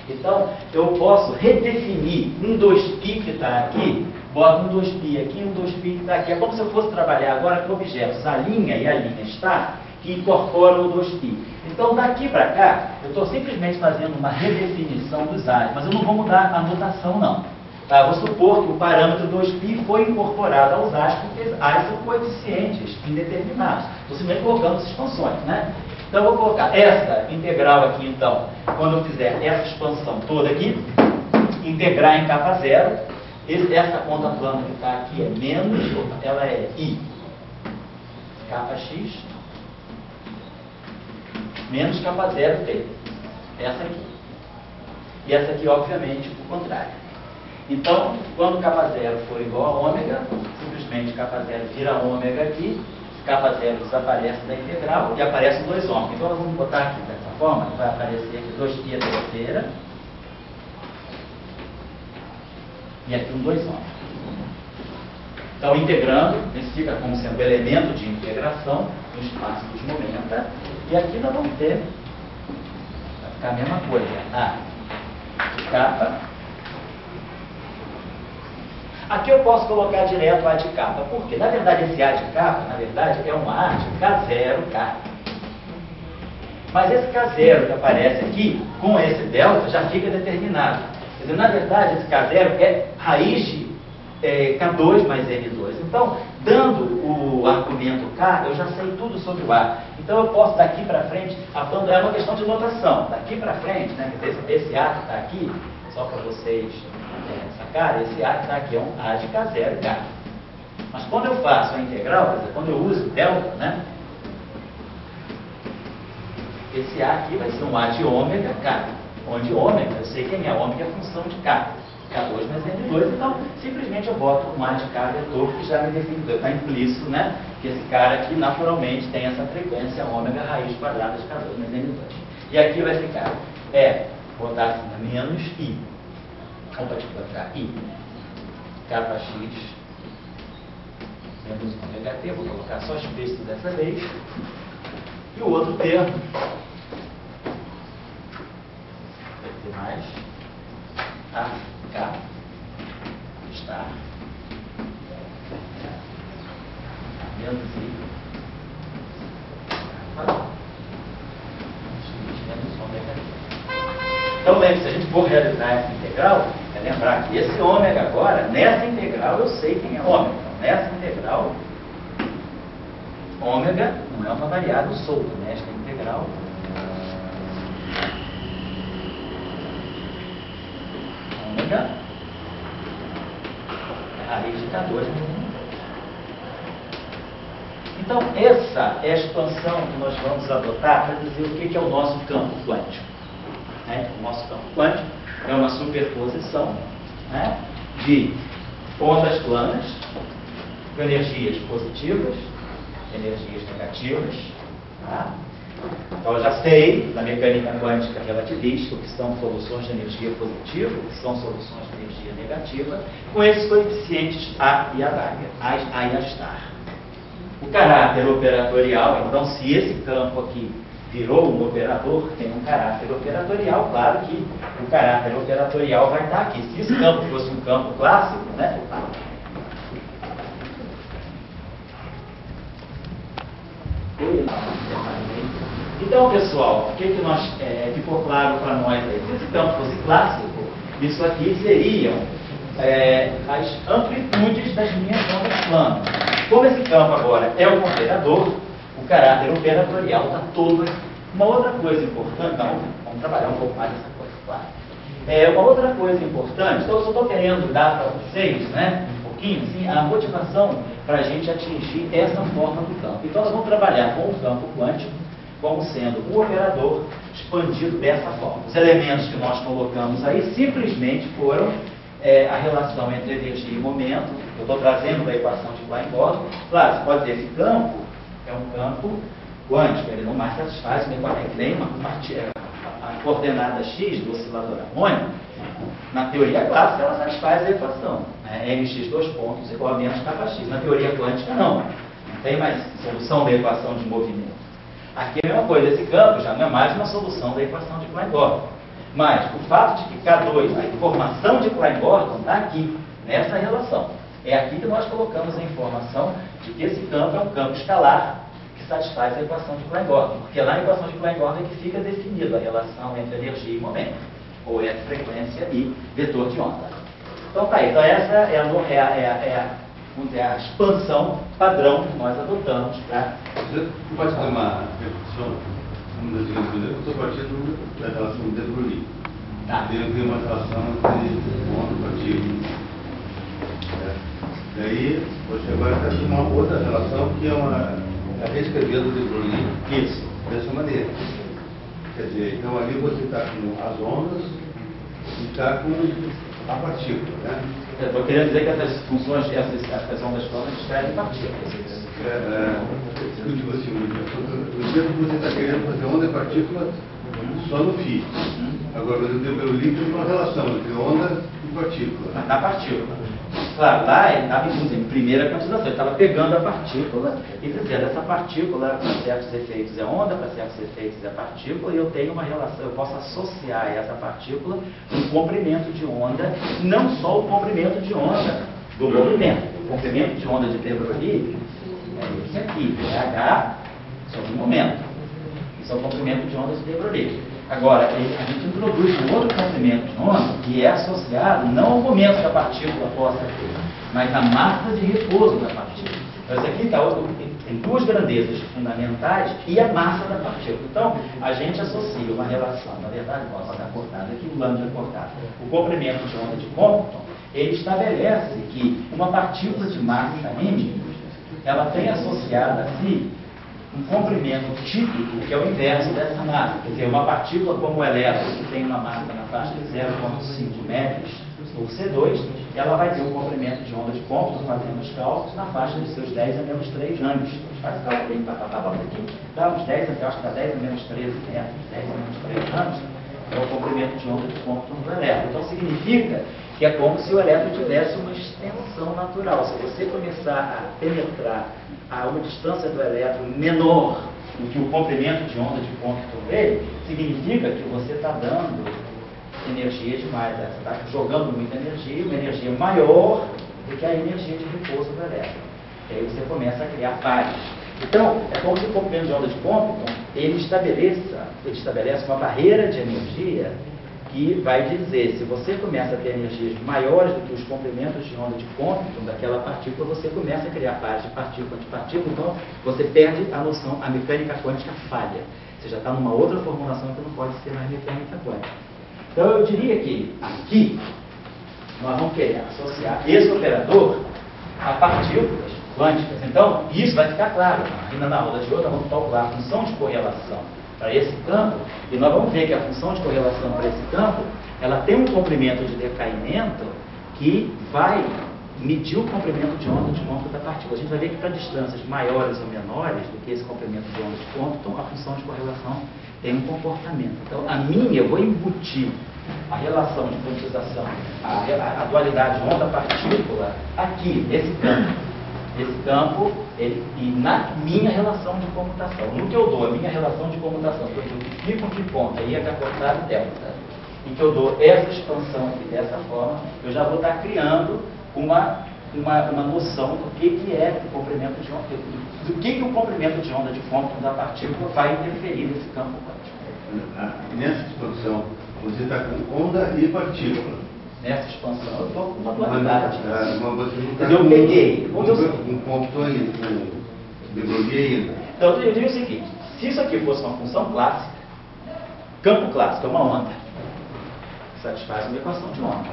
Então, eu posso redefinir um 2π que está aqui, boto um 2π aqui, um 2π que está aqui. É como se eu fosse trabalhar agora com objetos, a linha e a linha estar, que incorporam o 2π. Então, daqui para cá, eu estou simplesmente fazendo uma redefinição dos A's, mas eu não vou mudar a notação, não. Tá? Vou supor que o parâmetro 2π foi incorporado aos A's, porque A's são coeficientes indeterminados. Estou simplesmente colocando as expansões, né? Então, eu vou colocar essa integral aqui, então, quando eu fizer essa expansão toda aqui, integrar em capa zero. Essa conta plana que está aqui é menos, ela é I, capa x, menos capa zero t. Essa aqui. E essa aqui, obviamente, o contrário. Então, quando capa zero for igual a ômega, simplesmente capa zero vira ômega aqui, capa zero desaparece da integral e aparecem dois ômega. Então, nós vamos botar aqui dessa forma, vai aparecer aqui 2π a terceira e aqui um 2 ômega. Então, integrando, isso fica como sendo o elemento de integração no espaço dos momenta. E aqui nós vamos ter, vai ficar a mesma coisa, A de capa. Aqui eu posso colocar direto A de capa, porque na verdade esse A de capa, na verdade, é um A de K0K. Mas esse K0 que aparece aqui, com esse delta, já fica determinado. Quer dizer, na verdade, esse K0 é raiz de K2 mais N2. Então, dando o argumento K, eu já sei tudo sobre o A. Então, eu posso daqui para frente, é uma questão de notação. Daqui para frente, né, esse A que está aqui, só para vocês sacarem, esse A que está aqui é um A de K0 K. Mas quando eu faço a integral, quer dizer, quando eu uso delta, né, esse A aqui vai ser um A de ômega K. Onde ômega, eu sei quem é, ômega é a função de K. K2 mais N2, então simplesmente eu boto um A de K vetor que já me define, está implícito, né? Que esse cara aqui naturalmente tem essa frequência ômega raiz quadrada de K2 mais N2. E aqui vai ficar, botar assim, menos I. Opa, deixa eu botar I. Capa X menos ômega T, vou colocar só explícito dessa vez. E o outro termo vai ter mais A. K está menos I menos ômega. Então lembre, se a gente for realizar essa integral, é lembrar que esse ômega agora, nessa integral eu sei quem é ômega. Então, nessa integral, ômega não é uma variável solta, nesta integral ômega é a raiz de K2. Então, essa é a expansão que nós vamos adotar para dizer o que é o nosso campo quântico. O nosso campo quântico é uma superposição, né, de ondas planas com energias positivas, energias negativas. Tá? Então, eu já sei, na mecânica quântica relativista, o que são soluções de energia positiva, o que são soluções de energia negativa, com esses coeficientes A e A e A star. O caráter operatorial, então, se esse campo aqui virou um operador, tem um caráter operatorial, claro que o caráter operatorial vai estar aqui. Se esse campo fosse um campo clássico, né? Então, pessoal, o que nós ficou claro para nós aí? Se esse campo fosse clássico, isso aqui seriam as amplitudes das minhas ondas planas. Como esse campo agora é um operador, o caráter operatorial está todo aqui. Uma outra coisa importante, vamos trabalhar um pouco mais essa coisa, claro. Uma outra coisa importante, então eu só estou querendo dar para vocês, né, um pouquinho, assim, a motivação para a gente atingir essa forma do campo. Então nós vamos trabalhar com o campo quântico como sendo um operador expandido dessa forma. Os elementos que nós colocamos aí simplesmente foram a relação entre energia e momento. Eu estou trazendo da equação de Klein-Bordel. Claro, você pode dizer, esse campo é um campo quântico, ele não mais satisfaz nem a coordenada x do oscilador harmônico. Na teoria clássica, ela satisfaz a equação, né? Mx dois pontos igual a menos kx. Na teoria quântica, não. Não tem mais solução da equação de movimento. Aqui é a mesma coisa, esse campo já não é mais uma solução da equação de Klein-Bordel. Mas o fato de que K2, a informação de Klein-Gordon está aqui, nessa relação. É aqui que nós colocamos a informação de que esse campo é um campo escalar que satisfaz a equação de Klein-Gordon. Porque lá na equação de Klein-Gordon é que fica definida a relação entre energia e momento, ou entre frequência e vetor de onda. Então tá aí. Então essa é a expansão padrão que nós adotamos para... Você pode ter uma repetição? Eu estou partindo da relação de Broglie. Tá. Tem uma relação entre onda e partícula. Daí, você agora está com uma outra relação que é reescrevendo de Broglie. Isso. Dessa maneira. Quer dizer, então ali você está com as ondas e está com a partícula, né? Eu estou querendo dizer que essas funções, essas ondas todas escrevem partículas. Tipo assim, o exemplo que você está querendo fazer onda e partícula só no fio. Agora, o Broglie tem uma relação entre onda e partícula. Mas na partícula. Claro, lá ele estava em primeira quantização, ele estava pegando a partícula e dizendo, essa partícula, para certos efeitos é onda, para certos efeitos é partícula, e eu tenho uma relação, eu posso associar essa partícula com o comprimento de onda, não só o comprimento de onda do movimento. O comprimento de onda de de Broglie é esse aqui, H sobre o momento. Isso é o comprimento de onda de Broglie. Agora, a gente introduz um outro comprimento de onda que é associado não ao momento que a partícula possa ter, mas à massa de repouso da partícula. Então, isso aqui tem duas grandezas fundamentais e a massa da partícula. Então, a gente associa uma relação, na verdade, posso estar cortado aqui, o lambda cortado. O comprimento de onda de Compton, ele estabelece que uma partícula de massa m, ela tem associada a si um comprimento típico, que é o inverso dessa massa. Quer dizer, uma partícula como o elétron, que tem uma massa na faixa de 0,5 metros, ou C2, ela vai ter um comprimento de onda de Compton, fazendo os cálculos, na faixa de seus 10 a menos 3 anos. Faz o cálculo aqui, dá uns 10, acho que dá 10 a menos 13 metros, 10 a menos 3 anos, é o comprimento de onda de Compton do elétron. Então, significa que é como se o elétron tivesse uma extensão natural. Se você começar a penetrar a uma distância do elétron menor do que o comprimento de onda de Compton dele, significa que você está dando energia demais, você está jogando muita energia, uma energia maior do que a energia de repouso do elétron. E aí você começa a criar pares. Então, é como se o comprimento de onda de Compton, ele estabelece uma barreira de energia que vai dizer, se você começa a ter energias maiores do que os comprimentos de onda de Compton daquela partícula, você começa a criar pares de partícula, então você perde a noção, a mecânica quântica falha. Você já está numa outra formulação que não pode ser mais mecânica quântica. Então eu diria que aqui nós vamos querer associar esse operador a partículas quânticas. Então, isso vai ficar claro. Ainda na aula de hoje nós vamos calcular a função de correlação para esse campo, e nós vamos ver que a função de correlação para esse campo, ela tem um comprimento de decaimento que vai medir o comprimento de onda de Compton da partícula. A gente vai ver que para distâncias maiores ou menores do que esse comprimento de onda de Compton, a função de correlação tem um comportamento. Então, eu vou embutir a relação de quantização, a dualidade onda-partícula aqui, nesse campo. Esse campo, e na minha relação de comutação. No que eu dou a minha relação de comutação, que eu multiplico que ponta, I H cortado delta, em que eu dou essa expansão aqui dessa forma, eu já vou estar criando uma noção do que é o comprimento de onda, do que o comprimento de onda de Compton da partícula vai interferir nesse campo quântico. Nessa expansão, você está com onda e partícula. Nessa expansão, eu estou com uma dualidade. Eu peguei. Um ponto ainda, com de Broglie ainda. Então, eu digo o seguinte: se isso aqui fosse uma função clássica, campo clássico é uma onda, que satisfaz uma equação de onda.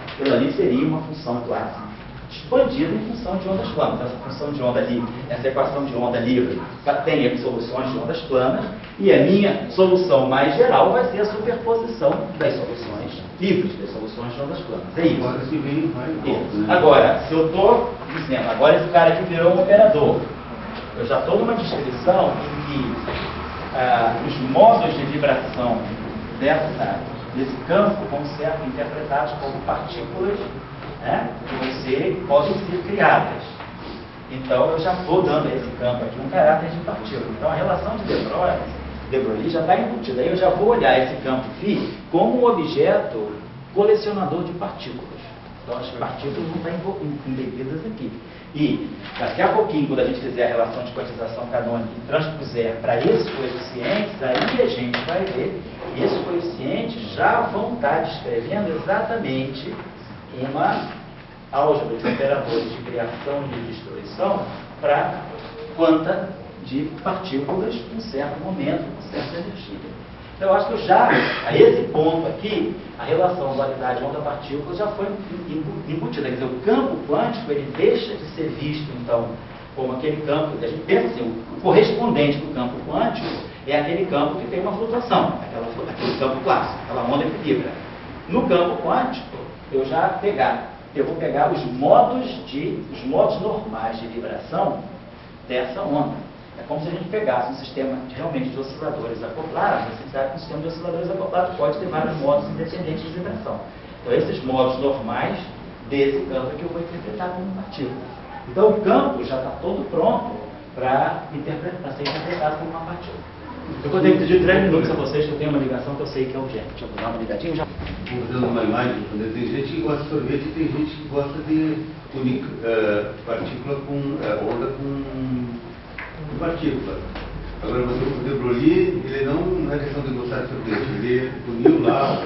Aquilo ali seria uma função clássica, expandida em função de ondas planas. Essa função de onda livre, essa equação de onda livre, tem soluções de ondas planas, e a minha solução mais geral vai ser a superposição das soluções livres, das soluções de ondas planas. É isso. Agora se vem, vai e volta, né? Agora, se eu estou dizendo, agora esse cara aqui virou um operador, eu já estou numa descrição em que os modos de vibração desse campo vão ser interpretados como partículas, né, que podem ser criadas. Então, eu já estou dando a esse campo aqui um caráter de partícula. Então, a relação de De Broglie de Broglie já está embutido. Aí eu já vou olhar esse campo φ como um objeto colecionador de partículas. Então as partículas não estão embebidas aqui. E daqui a pouquinho, quando a gente fizer a relação de quantização canônica e transpuser para esses coeficientes, aí a gente vai ver que esses coeficientes já vão estar descrevendo exatamente uma álgebra de operadores de criação e de destruição para quanta de partículas em certo momento, com certa energia. Então, eu acho que já, a esse ponto aqui, a relação dualidade onda-partícula já foi embutida. Quer dizer, o campo quântico, ele deixa de ser visto, então, como aquele campo, a gente pensa assim, o correspondente do campo quântico é aquele campo que tem uma flutuação, aquele campo clássico, aquela onda que vibra. No campo quântico, eu vou pegar os modos normais de vibração dessa onda. É como se a gente pegasse um sistema realmente de osciladores acoplados. Você sabe que um sistema de osciladores acoplados pode ter vários modos independentes de vibração. Então, esses modos normais desse campo é que eu vou interpretar como partícula. Então, o campo já está todo pronto para ser interpretado como uma partícula. Eu vou ter que pedir 3 minutos a vocês, que eu tenho uma ligação que eu sei que é urgente. Deixa eu dar uma ligadinha já. Usando uma imagem, tem gente que gosta de sorvete e tem gente que gosta de unir partícula com onda com partícula. Agora, o de Broglie, ele não é questão de gostar de sorvete, ele uniu lá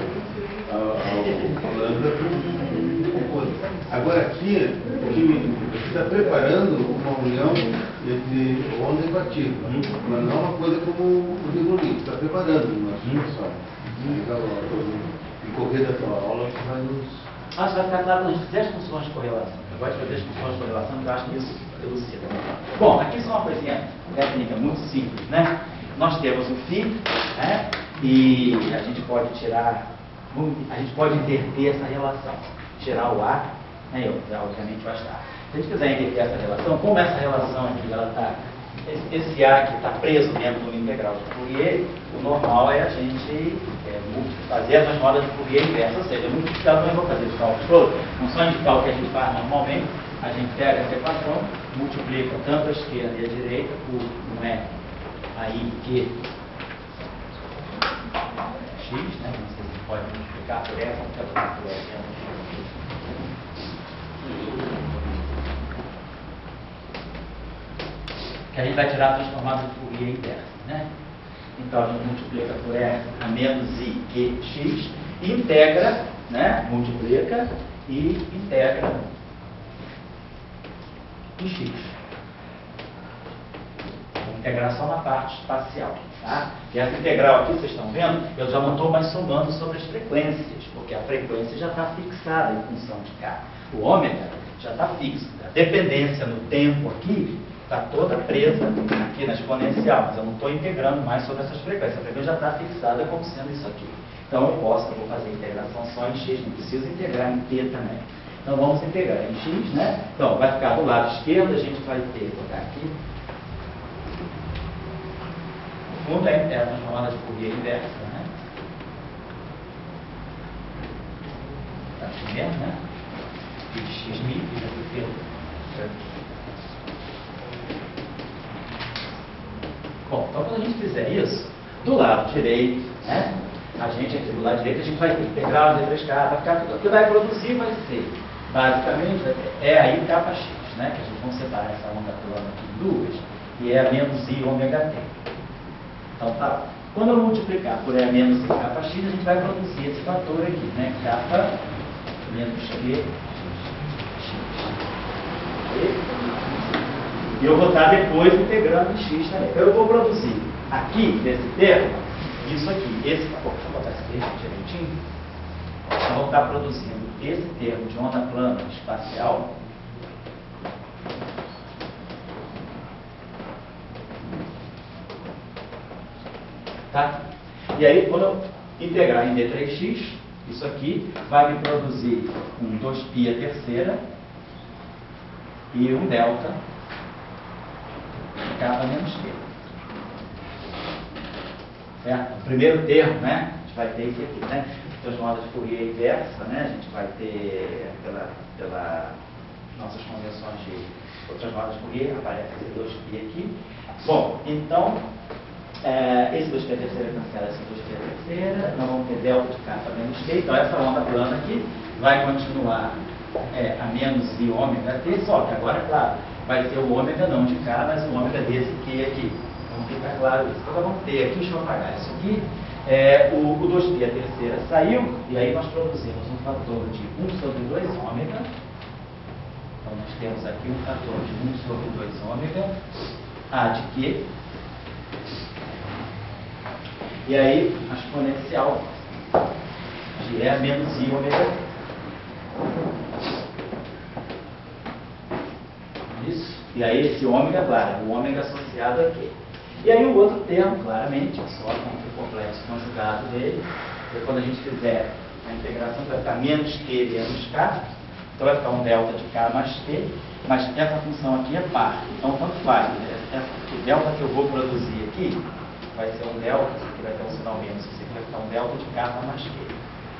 a lambda com outra. Agora, aqui, você está preparando uma união entre onda e partícula, mas não uma coisa como o de Broglie, você está preparando uma situação. Em correr da tua aula, você vai nos... Acho que vai ficar claro quando a gente fizer as funções de correlação. Eu gosto de fazer as funções de correlação, porque eu acho que isso elucida. Bom, aqui só uma coisinha técnica muito simples, né? Nós temos o φ, né? E a gente pode inverter essa relação. Tirar o A, né? E obviamente vai estar. Se a gente quiser inverter essa relação, como essa relação aqui, ela está... Esse A que está preso dentro do integral de Fourier, o normal é a gente fazer a transformada de Fourier inversa, ou seja, multiplicar, não vou fazer esse cálculo todo, não só indicar o que a gente faz normalmente, a gente pega essa equação, multiplica tanto a esquerda e a direita por um E aí que x, né? Não sei se pode multiplicar por essa, multiplicar por essa. Que a gente vai tirar a transformada de Fourier inversa, né? Então a gente multiplica por E a menos I que x e integra, né? Multiplica e integra em x. A integração na parte espacial. Tá? E essa integral aqui, vocês estão vendo, eu já não estou mais somando sobre as frequências, porque a frequência já está fixada em função de K. O ômega já está fixo. A dependência no tempo aqui está toda presa aqui na exponencial, mas eu não estou integrando mais sobre essas frequências. A frequência já está fixada como sendo isso aqui. Então eu vou fazer a integração só em x, não preciso integrar em t também. Então vamos integrar em x, né? Então vai ficar do lado esquerdo, a gente vai ter, vou botar aqui. No fundo é a transformada de Fourier inversa, né? Tá assim mesmo, né? E de x mi, fica por t. Bom, então quando a gente fizer isso, do lado direito, né? A gente aqui do lado direito, a gente vai integrar as letras K, vai ficar tudo. O que vai produzir vai ser, basicamente, é aí kappa x, né? Que a gente vai separar essa onda plana aqui em duas, e é a menos I ômega t. Então tá. Quando eu multiplicar por E menos I kappa x, a gente vai produzir esse fator aqui, né? Kappa menos Q x. E eu vou estar depois integrando em x também. Então eu vou produzir aqui, nesse termo, isso aqui. Deixa eu botar esse termo direitinho. Eu vou estar produzindo esse termo de onda plana espacial. Tá? E aí, quando eu integrar em D3x, isso aqui vai me produzir um 2π a terceira e um delta kappa menos Q. Certo? O primeiro termo, né? A gente vai ter isso aqui, né? Transformada de Fourier inversa, né? A gente vai ter, pela nossas convenções de transformada de Fourier, aparece esse 2π aqui. Bom, então, esse 2π terceira cancela esse 2π terceira, nós vamos ter delta de K menos T, então essa onda plana aqui vai continuar a menos I ômega T, só que agora, claro, vai ter o ômega não de K, mas o ômega desse Q aqui. Então fica claro isso. Então nós vamos ter aqui, deixa eu apagar isso aqui, o 2π terceira saiu, e aí nós produzimos um fator de 1 sobre 2 ômega. Então nós temos aqui um fator de 1 sobre 2 ômega, A de Q. E aí a exponencial de E menos I ômega. Isso. E aí esse ômega, claro, o ômega associado aqui. E aí o outro termo, claramente, só com o complexo conjugado dele, quando a gente fizer a integração, vai ficar menos Q menos K, então vai ficar um delta de K mais T, mas essa função aqui é par, então tanto faz, o delta que eu vou produzir aqui vai ser um delta, isso aqui vai ter um sinal menos, isso aqui vai ficar um delta de K mais Q.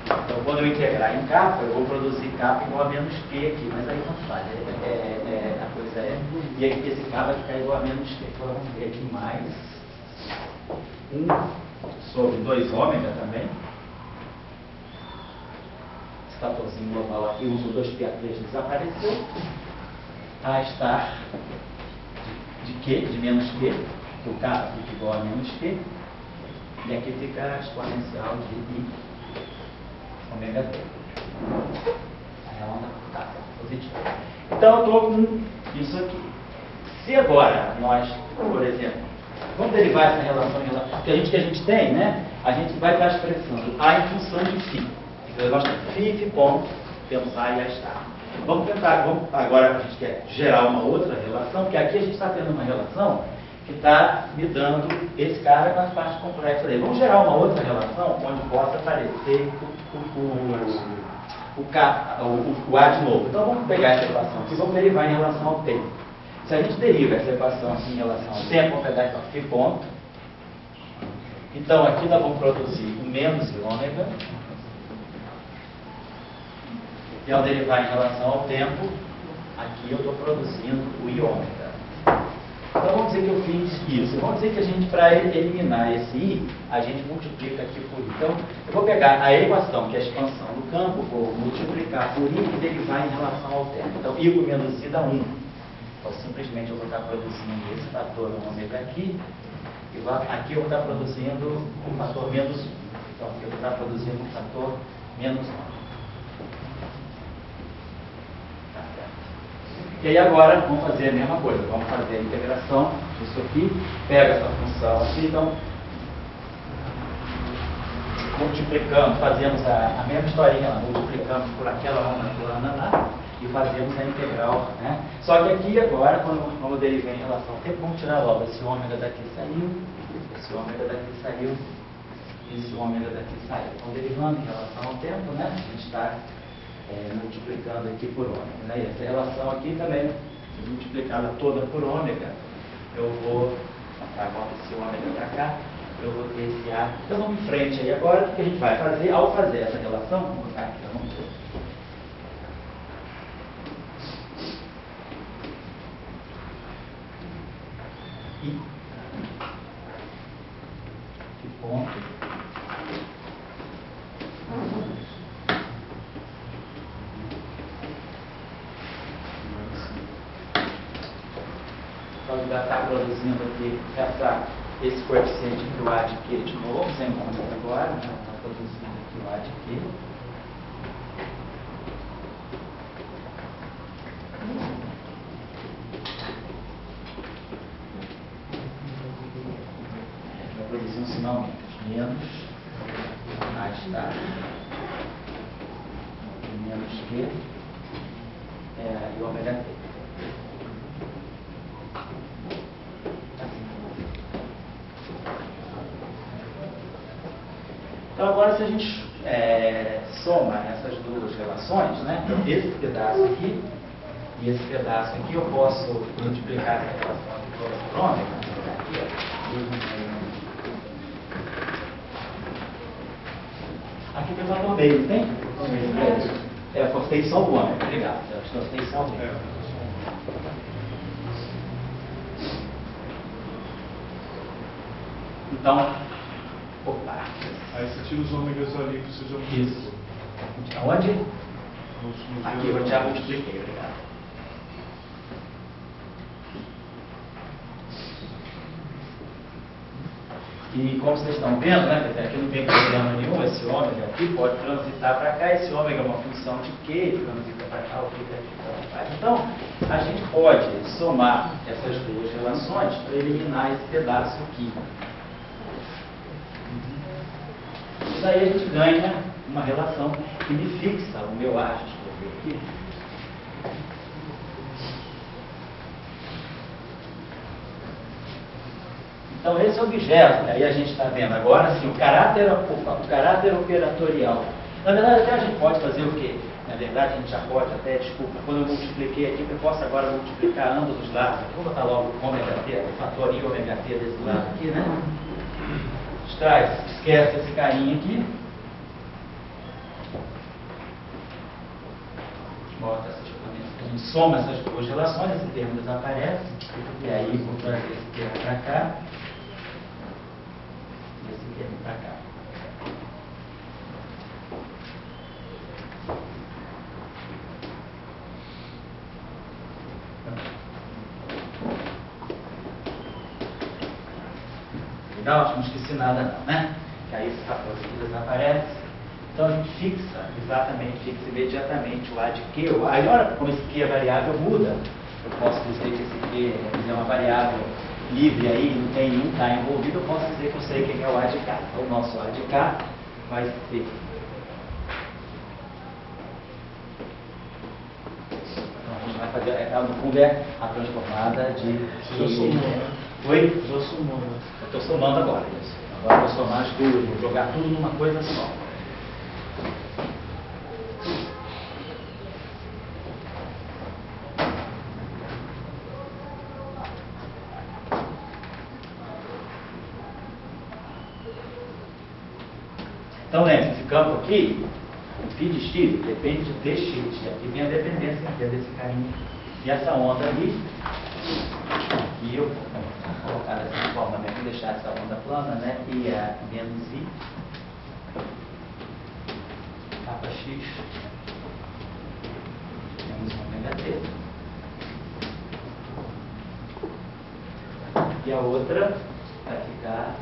Então quando eu integrar em K, eu vou produzir K igual a menos Q aqui, mas aí tanto faz, a coisa e aqui esse K vai ficar igual a menos Q. Então vamos ter aqui mais 1 sobre 2 ômega também. Esse fatorzinho global aqui, uso 2π3 desapareceu. A estar de Q, de menos Q, que o K fica igual a menos Q. E aqui fica a exponencial de I ômega T. Aí a onda está positiva. Então eu estou com isso aqui. Se agora nós, por exemplo, vamos derivar essa relação, que a gente tem, né? A gente vai estar expressando A em função de φ. Então nós temos φ ponto, temos A e A estar. Vamos tentar, agora a gente quer gerar uma outra relação, porque aqui a gente está tendo uma relação que está me dando esse cara com as partes complexas dele. Vamos gerar uma outra relação onde possa aparecer o A de novo. Então vamos pegar essa equação aqui e vamos derivar em relação ao tempo. Se a gente deriva essa equação aqui em relação ao tempo, vamos pegar aqui ponto. Então aqui nós vamos produzir o menos I ômega. E ao derivar em relação ao tempo, aqui eu estou produzindo o I ômega. Então vamos dizer que eu fiz isso. Vamos dizer que a gente, para eliminar esse I, a gente multiplica aqui por I. Então eu vou pegar a equação, que é a expansão do campo, vou multiplicar por I e derivar em relação ao tempo. Então I por menos I dá 1. Então simplesmente eu vou estar produzindo esse fator ômega aqui, e aqui eu vou estar produzindo um fator menos 1. Então aqui eu vou estar produzindo um fator menos 1. E aí agora vamos fazer a mesma coisa, vamos fazer a integração disso aqui, pega essa função aqui, então multiplicamos, fazemos a mesma historinha lá, multiplicamos por aquela onda plana lá e fazemos a integral, né? Só que aqui agora, quando eu derivei em relação ao tempo, vamos tirar logo, esse ômega daqui saiu, esse ômega daqui saiu, esse ômega daqui saiu. Então derivando em relação ao tempo, né? A gente está multiplicando aqui por ômega. Né? E essa relação aqui também, multiplicada toda por ômega, eu vou passar agora esse ômega para cá, eu vou ter esse A. Então vamos em frente aí agora, o que a gente vai fazer? Ao fazer essa relação, vamos botar aqui, vamos ver. I. Que ponto? Já está produzindo aqui esse coeficiente do A de Q de novo, sem conta agora, já está produzindo aqui o A de Q. Vai produzir um sinal menos A está menos Q e ômega T. Então agora se a gente soma essas duas relações, né? Esse pedaço aqui e esse pedaço aqui, eu posso multiplicar essa relação aqui por ômega, aqui, ó. Aqui tem um valor meio, não tem? Eu forcei só o ômega, obrigado. Eu forcei só o ômega. Então, opa. Aí você tira os ômegas ali que você já Isso. Aonde? Aqui, eu já expliquei, obrigado. E como vocês estão vendo, né, quer dizer, aqui não tem problema nenhum, esse ômega aqui pode transitar para cá, esse ômega é uma função de Q, ele transita para cá, o que aqui para cá. Então, a gente pode somar essas duas relações para eliminar esse pedaço aqui. E daí a gente ganha uma relação que me fixa o meu ar, deixa eu ver aqui. Então, esse objeto, aí a gente está vendo agora, assim, o caráter operatorial. Na verdade, até a gente pode fazer o quê? Na verdade, a gente já pode até, desculpa, quando eu multipliquei aqui, eu posso agora multiplicar ambos os lados. Vou botar logo o ômega t, o fator I ômega t desse lado aqui, né? Esquece esse carinha aqui. Bota essa exponência. A gente soma essas duas relações, esse termo desaparece. E aí, vou trazer esse termo para cá. Esse termo para cá. Legal? Acho que não esqueci nada não, né? Que aí esse fator aqui desaparece. Então a gente fixa imediatamente o A de Q. Aí, olha como esse Q é variável, muda. Eu posso dizer que esse Q é uma variável livre aí, não tem nenhum K envolvido, eu posso dizer que eu sei quem é o A de K. Então o nosso A de K vai ser. Então a gente vai fazer, no fundo é a transformada de. Você já somou, né? Oi? Já somou, né? Eu estou somando agora isso. Agora eu vou somar as duas, vou jogar tudo numa coisa só. Então, lembre, esse campo aqui, o φ de x, depende de dx. E aqui vem a dependência inteira desse carinha. E essa onda ali, e eu vou colocar dessa forma mesmo, deixar essa onda plana, né? E é menos I, capa x, menos ômega t. E a outra vai ficar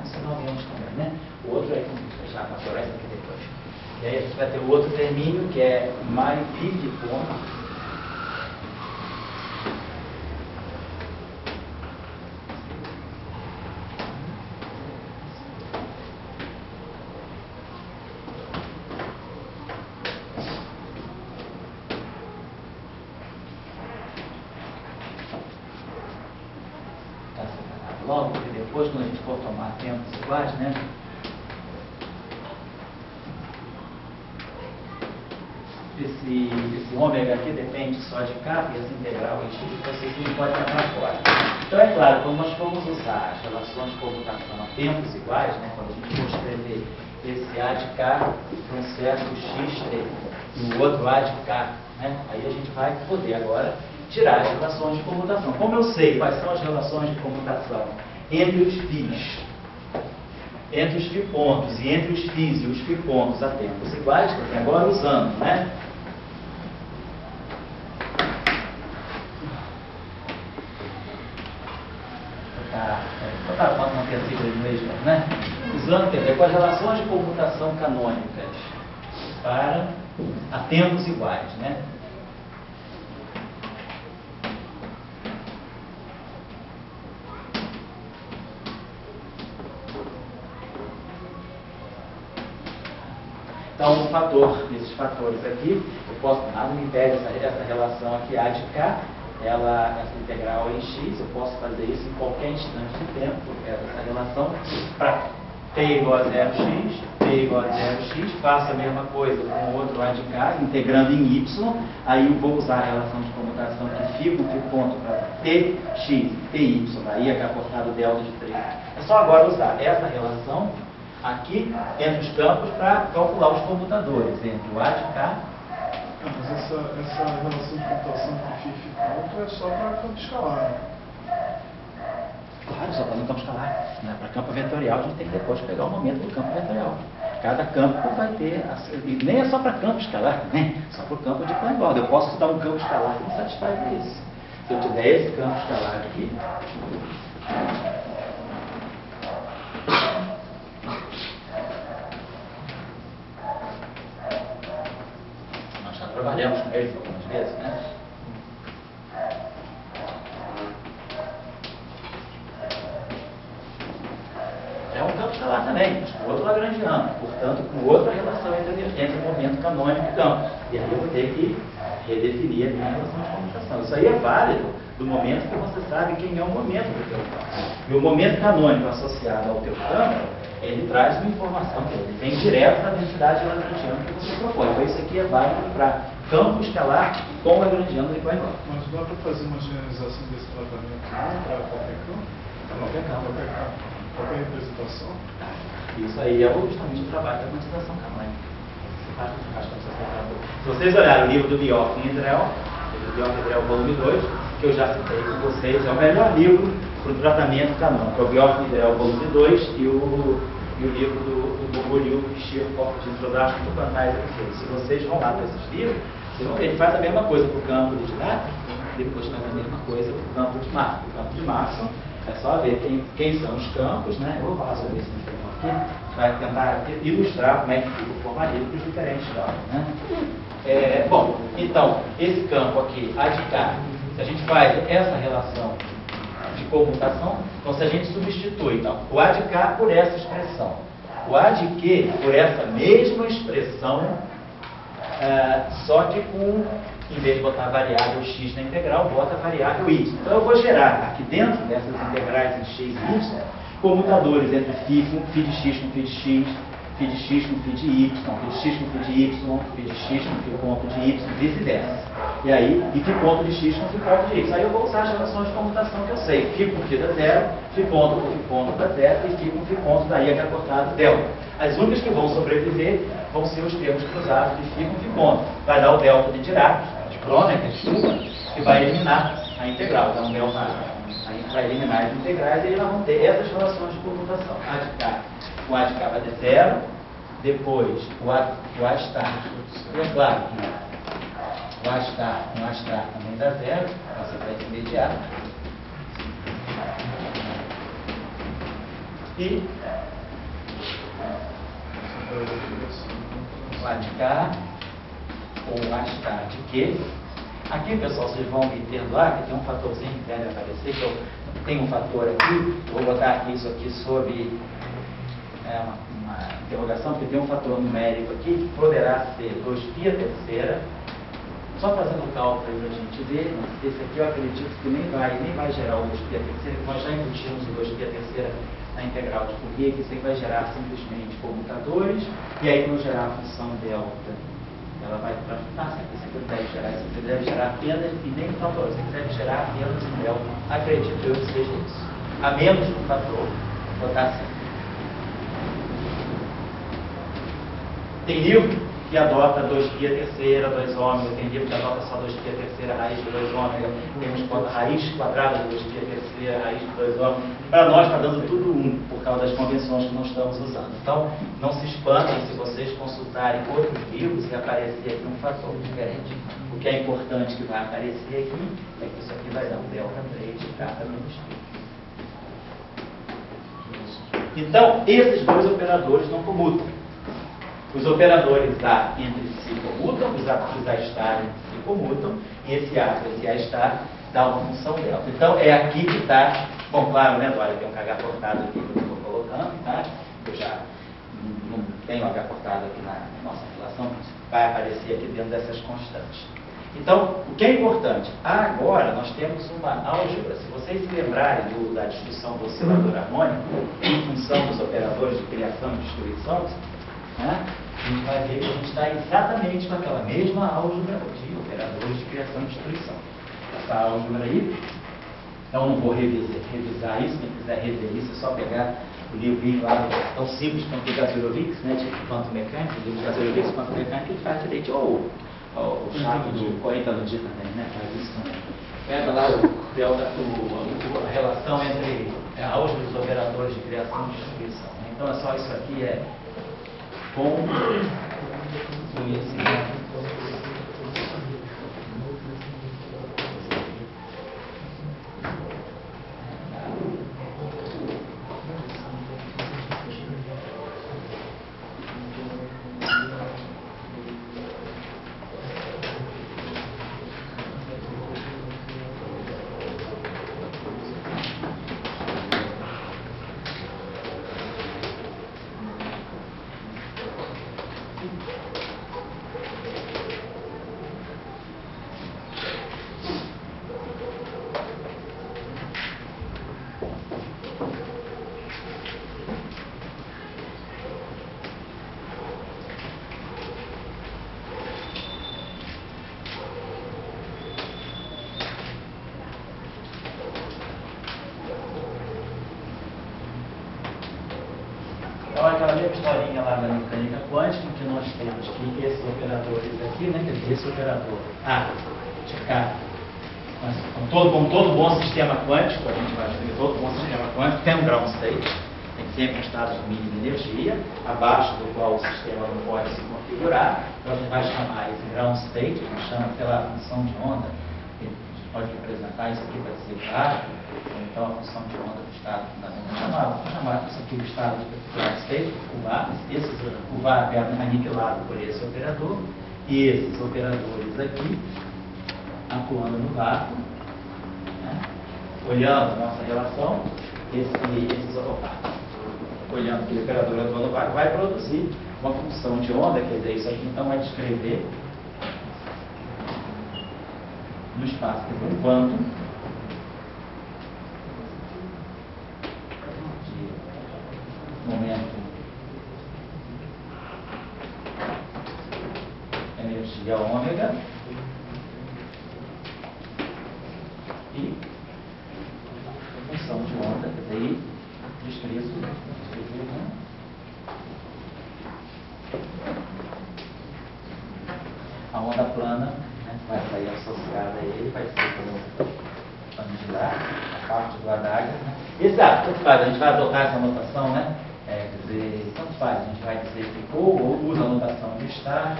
funcionalmente também, né? O outro é já com a floresta aqui depois. E aí a gente vai ter o outro termínio que é mais π de ponto. Logo, porque depois, quando a gente for tomar tempos iguais, né? Esse ômega aqui depende só de K, e essa integral em x, vocês não podem levar fora. Então, é claro, quando nós formos usar as relações de comutação a tempos iguais, né? Quando a gente for escrever esse A de K para um certo xt e o outro A de K, né? Aí a gente vai poder agora tirar as relações de comutação. Como eu sei quais são as relações de comutação entre os φs, entre os φ-pontos e entre os φs e os φ-pontos a tempos iguais, que agora usando, né? Vou manter a sigla em inglês, né? Usando, quer dizer, com as relações de comutação canônicas para a tempos iguais, né? Então, um fator, esses fatores aqui, eu posso, nada me impede essa relação aqui, A de K, essa integral em x, eu posso fazer isso em qualquer instante de tempo, eu quero essa relação, para t igual a 0x, t igual a 0x, faço a mesma coisa com o outro A de K, integrando em y, aí eu vou usar a relação de comutação que fica o ponto para tx e ty, aí é aportado delta de 3. É só agora usar essa relação aqui entre os campos para calcular os comutadores entre o A de K. Mas essa relação de computação com φ ponto é só para campo escalar, né? escalar, só está no campo escalar. Né? Para campo vetorial, a gente tem que depois pegar o momento do campo vetorial. Cada campo vai ter, e nem é só para campo escalar, né? Só para o campo de Klein-Bordel. Eu posso estudar um campo escalar que me satisfaz isso. Se eu tiver esse campo escalar aqui, nós já trabalhamos com eles algumas vezes, né? É um campo escalar também, mas com outro lagrangiano, portanto, com outra relação entre o momento canônico e campo. E aí eu vou ter que redefinir a minha relação de comutação. Isso aí é válido do momento que você sabe quem é o momento do teu campo. E o momento canônico associado ao teu campo, ele traz uma informação, ele vem direto da densidade lagrangiana que você propõe. Então isso aqui é válido para campo escalar com lagrangiano de Klein-Bordel. Mas dá para fazer uma generalização desse tratamento não para qualquer campo? Para qualquer campo. Qualquer representação? Isso aí é justamente o trabalho da quantização canônica. Se vocês olharem o livro do Bjork e Drell, volume 2, que eu já citei com vocês, é o melhor livro para o tratamento canônico. É o Bjork e Drell, volume 2, e o livro do Bogoliu e Chico de Introduction do Quantais e Se vocês vão lá para esses livros, vocês vão ver, ele faz a mesma coisa para o campo de Dirac, depois faz a mesma coisa para o campo de Maxwell. O campo de Maxwell é só ver quem são os campos, né? Eu vou falar sobre isso aqui, vai tentar ilustrar como é que fica o formalismo dos diferentes graus, né? Bom, então, esse campo aqui, A de K, se a gente faz essa relação de comutação, então se a gente substitui então, o A de K por essa expressão, o A de Q por essa mesma expressão, só que com, em vez de botar a variável x na integral, bota a variável y. Então eu vou gerar aqui dentro dessas integrais em x e y, comutadores entre φ de x com φ de x, φ de x com φ de y, φ de x com φ de y, φ de x com φ ponto de y, vice-versa. E aí, e φ ponto de x com φ ponto de y. Aí eu vou usar as relações de comutação que eu sei. Φ com φ dá zero, φ ponto com φ ponto dá zero, e φ com φ ponto daí é acortado delta. As únicas que vão sobreviver vão ser os termos cruzados de φ com φ ponto. Vai dar o delta de Dirac, de Kronecker, que vai eliminar a integral. Então, delta a gente vai eliminar as integrais e aí nós vamos ter essas relações de comutação. A de K, o A de K vai ter zero, depois o A estar, e é claro que o A estar com o A estar também dá zero, essa vai ser imediata. E o A de K, ou A estar de Q. Aqui, pessoal, vocês vão me perdoar, que tem um fatorzinho que deve aparecer, que eu tenho um fator aqui, vou botar aqui isso aqui sob uma interrogação, porque tem um fator numérico aqui que poderá ser 2π a terceira, só fazendo o cálculo para a gente ver, esse aqui eu acredito que nem vai gerar o 2π a terceira, nós já embutimos o 2π a terceira na integral de Fourier, que isso aí vai gerar simplesmente comutadores, e aí quando gerar a função delta, ela vai para se você deve gerar isso, você deve gerar apenas, e nem fator, você deve gerar apenas um delta, acredito eu que seja isso. A menos um fator, botar assim. Tem livro que adota 2π a terceira, 2 ômega, tem livro que adota só 2π a terceira, raiz de 2 ômega, temos raiz quadrada de 2π a terceira, raiz de 2 ômega. Para nós está dando tudo 1, por causa das convenções que nós estamos usando. Então, não se espantem se vocês consultarem outros livros e aparecer aqui um fator diferente. O que é importante que vai aparecer aqui é que isso aqui vai dar um delta 3 de cada menos π. Então, esses dois operadores não comutam. Os operadores A entre si comutam, os A estar entre si comutam, e esse A estar dá uma função delta. Então, é aqui que está, bom, claro, né, Dória, tem um H cortado aqui que eu estou colocando, tá? Eu já não tenho H cortado aqui na nossa relação, vai aparecer aqui dentro dessas constantes. Então, o que é importante? Agora, nós temos uma álgebra, se vocês se lembrarem da discussão do oscilador harmônico, em função dos operadores de criação e destruição, né? A gente vai ver que a gente está exatamente com aquela mesma álgebra de operadores de criação e destruição. Essa álgebra aí, então não vou revisar isso, quem quiser rever isso é só pegar o livrinho lá, tão simples quanto o Gazerovics, né, de quanto mecânica, o livro de Gazerovics quanto mecânica, ele faz direito, ou o chato do Coenta também, né, faz isso também. Pega lá a relação entre álgebra dos operadores de criação e distribuição. Então é só isso aqui, é com conhecimento. Então, aquela mesma historinha lá da mecânica quântica, que nós temos que esses operadores aqui, né, quer dizer, esse operador A de K, como todo bom sistema quântico, a gente vai escrever todo bom sistema quântico, tem um ground state, tem sempre um estado de mínima energia, abaixo do qual o sistema não pode se configurar. Então, a gente vai chamar esse ground state, que chama pela função de onda, que a gente pode representar isso aqui para ser gráfico, então a função de onda do estado fundamental. Vamos chamar isso aqui do estado de ground state, o VAR. O VAR é aniquilado por esse operador, e esses operadores aqui atuando no vácuo, né? Olhando a nossa relação, olhando aquele operador atuando no vácuo, vai produzir uma função de onda, quer dizer, isso aqui então vai descrever no espaço, quer dizer, um quantum de momento energia ômega e função de onda, quer dizer, descrevo, né? A onda plana, né, vai sair associada a ele, vai ser como angular, a parte do Adaga. Né? Exato, tanto faz, a gente vai adotar essa notação, né? Quer dizer, tanto faz, a gente vai dizer que ou usa a notação de estar,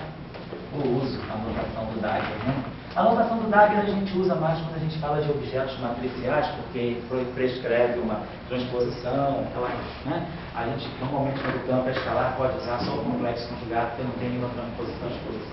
ou usa a notação do Dagger, né? A notação do Dagger a gente usa mais quando a gente fala de objetos matriciais, porque prescreve uma transposição, aquela, né? A gente normalmente no campo escalar pode usar só o complexo conjugado, porque não tem nenhuma transposição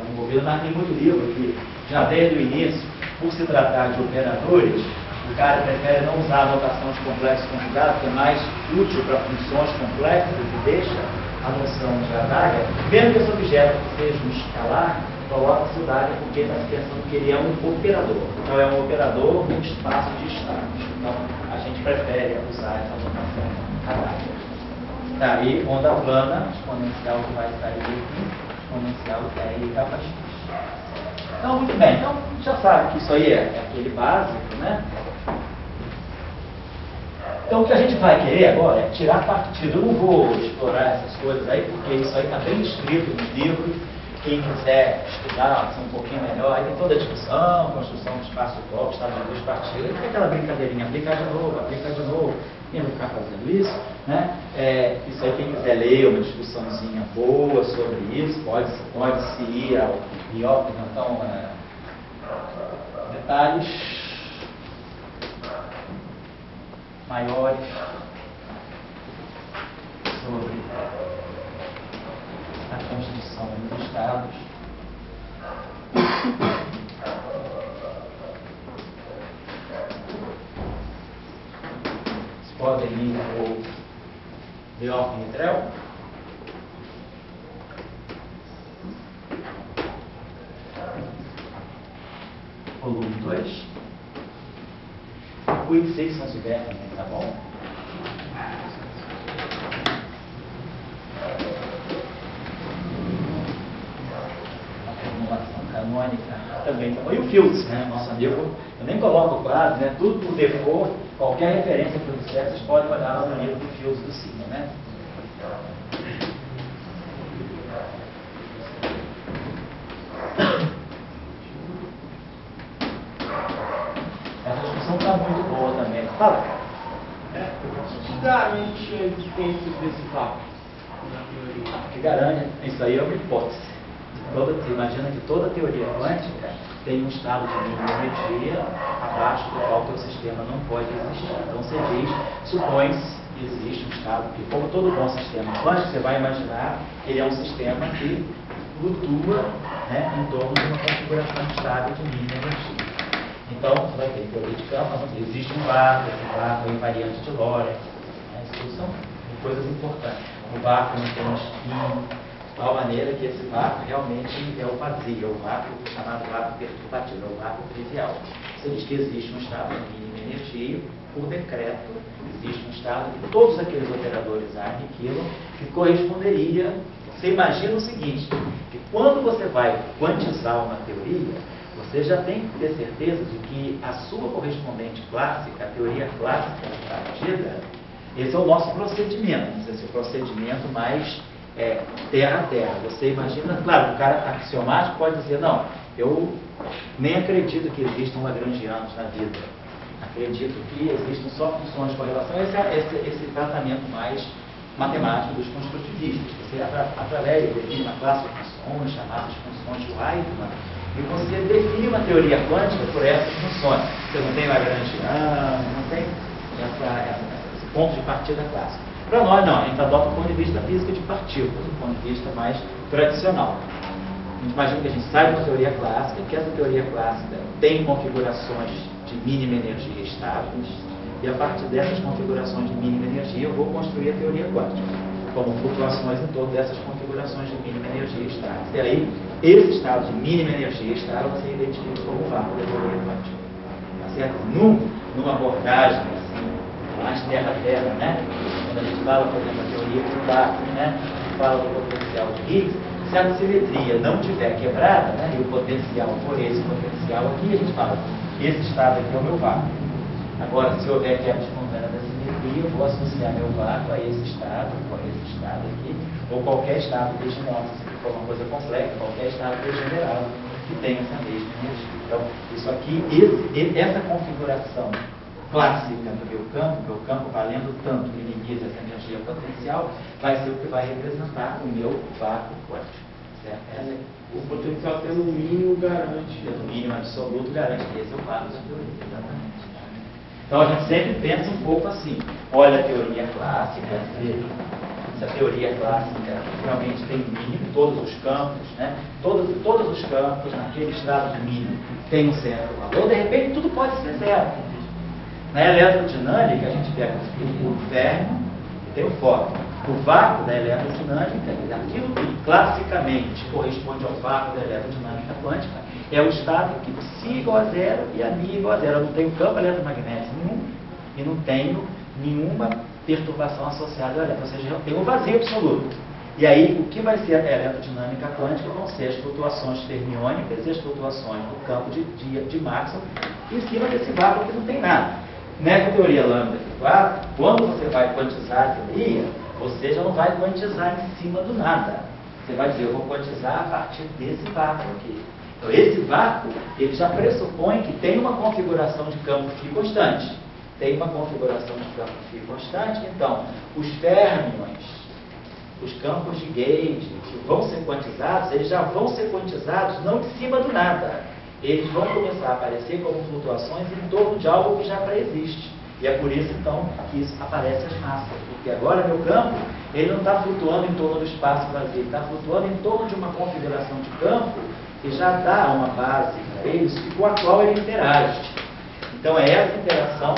envolvida, mas tem muito livro que já desde o início, por se tratar de operadores, o cara prefere não usar a notação de complexo conjugado, que é mais útil para funções complexas e deixa a noção de Adaga, mesmo que esse objeto seja um escalar, coloca-se o Adaga porque está se pensando que ele é um operador. Então é um operador num espaço de estados. Então a gente prefere usar essa notação Adaga. Tá, e onda plana, exponencial que vai sair aqui, exponencial é I capa X. Então, muito bem, então já sabe que isso aí é aquele básico, né? Então o que a gente vai querer agora é tirar partido. Eu não vou explorar essas coisas aí, porque isso aí está bem descrito nos livros. Quem quiser estudar um pouquinho melhor, aí tem toda a discussão, construção de espaço de bloco, estado de luz, partículas, tem aquela brincadeirinha, aplicar de novo, quem vai ficar fazendo isso, né? Isso aí, quem quiser ler uma discussãozinha boa sobre isso, pode-se ir ao IOP, então, detalhes maiores sobre a constituição dos estados. Vocês podem ir ao Beorn e Trell. Volume 2. Cuide se não souber também, tá bom? Canônica também. E o Fields, né, nosso amigo, eu nem coloco o quadro, né, tudo por default, qualquer referência para o objeto, vocês podem olhar lá no livro do Fields do Sigma, né? Essa discussão está muito boa também. Fala. garante a existência desse vácuo na teoria? O que garante, isso aí é uma hipótese. Você imagina que toda teoria quântica tem um estado de mínima energia abaixo do qual o teu sistema não pode existir. Então você diz, supõe-se que existe um estado que, como todo bom sistema quântico, você vai imaginar que ele é um sistema que flutua, né, em torno de uma configuração estável de mínima energia. Então, você vai ter teoria de campo, existe um vácuo, esse vácuo é invariante de Lorentz, né, isso tudo são coisas importantes. O vácuo não tem um espinho, de tal maneira que esse vácuo realmente é o vazio, é o vácuo chamado vácuo perturbativo, é o vácuo trivial. Você diz que existe um estado de mínima energia, por decreto, existe um estado que todos aqueles operadores A aniquilam, que corresponderia. Você imagina o seguinte, que quando você vai quantizar uma teoria, você já tem que ter certeza de que a sua correspondente clássica, a teoria clássica da partida, esse é o nosso procedimento, esse é o procedimento mais terra a terra. Você imagina, claro, o cara axiomático pode dizer, não, eu nem acredito que existam lagrangianos na vida. Acredito que existem só funções de correlação. Esse tratamento mais matemático dos construtivistas. Você, através de uma classe de funções, chamadas funções de Weidmann, e você define uma teoria quântica por essas funções. Você não tem lagrangiano, não tem esse ponto de partida clássico. Para nós, não. A gente adota o ponto de vista da física de partículas, o ponto de vista mais tradicional. A gente imagina que a gente sai de uma teoria clássica, que essa teoria clássica tem configurações de mínima energia estáveis, e a partir dessas configurações de mínima energia eu vou construir a teoria quântica, como flutuações em torno dessas configurações de mínima energia estáveis. E aí, esse estado de mínima energia estável você identifica como vácuo da teoria quântica. Tá certo? Numa abordagem assim, mais terra-terra, né? Quando a gente fala, por exemplo, a teoria do vácuo, né? Fala do potencial de Higgs, se a simetria não tiver quebrada, né? E o potencial for esse potencial aqui, a gente fala, esse estado aqui é o meu vácuo. Agora, se houver quebra espontânea da simetria, eu vou associar meu vácuo a esse estado aqui, ou qualquer estado degenerado, se for uma coisa complexa, qualquer estado degenerado que tenha essa mesma energia. Então, isso aqui, essa configuração clássica do meu campo valendo tanto, minimiza essa energia potencial, vai ser o que vai representar o meu vácuo quântico. Certo? O potencial tendo o mínimo garante. O mínimo absoluto garante que esse é o vácuo da teoria, exatamente. Então a gente sempre pensa um pouco assim, olha a teoria clássica, se a teoria clássica realmente tem mínimo, todos os campos, né? Todos os campos naquele estado de mínimo tem um certo valor, de repente tudo pode ser zero. Na eletrodinâmica a gente pega o Fermi e tem o fóton. O vácuo da eletrodinâmica, aquilo que classicamente corresponde ao vácuo da eletrodinâmica quântica, é o estado que psi igual a zero e a mi igual a zero. Eu não tenho campo eletromagnético nenhum e não tenho nenhuma perturbação associada ao elétron, ou seja, eu tenho um vazio absoluto. E aí, o que vai ser a eletrodinâmica quântica vão ser as flutuações fermiônicas e as flutuações do campo de Maxwell em cima desse vácuo que não tem nada. Nessa teoria lambda F4, quando você vai quantizar a teoria, você já não vai quantizar em cima do nada. Você vai dizer, eu vou quantizar a partir desse vácuo aqui. Então, esse vácuo, ele já pressupõe que tem uma configuração de campo φ constante. Tem uma configuração de campo φ constante, então, os férmions, os campos de gauge que vão ser quantizados, eles já vão ser quantizados não de cima do nada. Eles vão começar a aparecer como flutuações em torno de algo que já pré-existe. E é por isso, então, que isso aparece as massas. Porque agora, meu campo, ele não está flutuando em torno do espaço vazio, ele está flutuando em torno de uma configuração de campo que já dá uma base para eles e com a qual ele interage. Então, é essa interação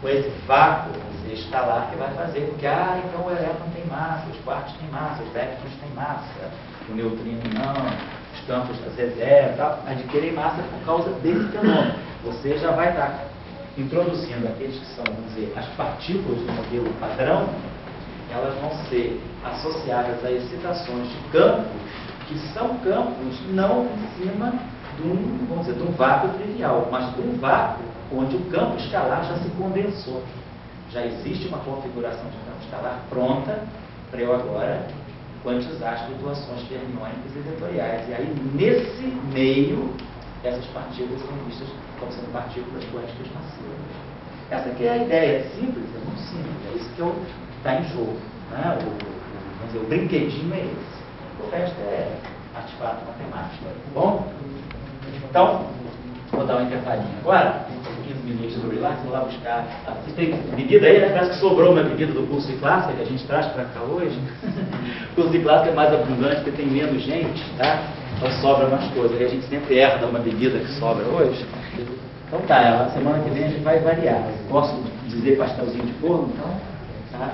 com esse vácuo escalar que vai fazer com que, então o elétron tem massa, os quartos têm massa, os elétrons têm massa, o neutrino não, os campos da Z0 e tal, adquirem massa por causa desse fenômeno. Você já vai estar introduzindo aqueles que são, vamos dizer, as partículas do modelo padrão, elas vão ser associadas a excitações de campo, que são campos não em cima de um vácuo trivial, mas de um vácuo onde o campo escalar já se condensou. Já existe uma configuração de campo escalar pronta para eu agora quantizar as flutuações fermiônicas e vetoriais. E aí, nesse meio, essas partículas são vistas como sendo partículas quânticas massivas. Essa aqui é a ideia, é simples, é muito simples. É isso que está em jogo. Né? Vamos dizer, o brinquedinho é esse. O resto é artefato matemático. Tá bom? Então, vou dar uma intervalinha agora. 15 minutos sobre lá, vou lá buscar. Vocês têm bebida aí, né? Parece que sobrou uma bebida do curso de clássica que a gente traz para cá hoje. O curso de clássica é mais abundante porque tem menos gente, tá? Então sobra mais coisas. E a gente sempre herda uma bebida que sobra hoje. Então tá, a semana que vem a gente vai variar. Posso dizer pastelzinho de forno, então? Tá?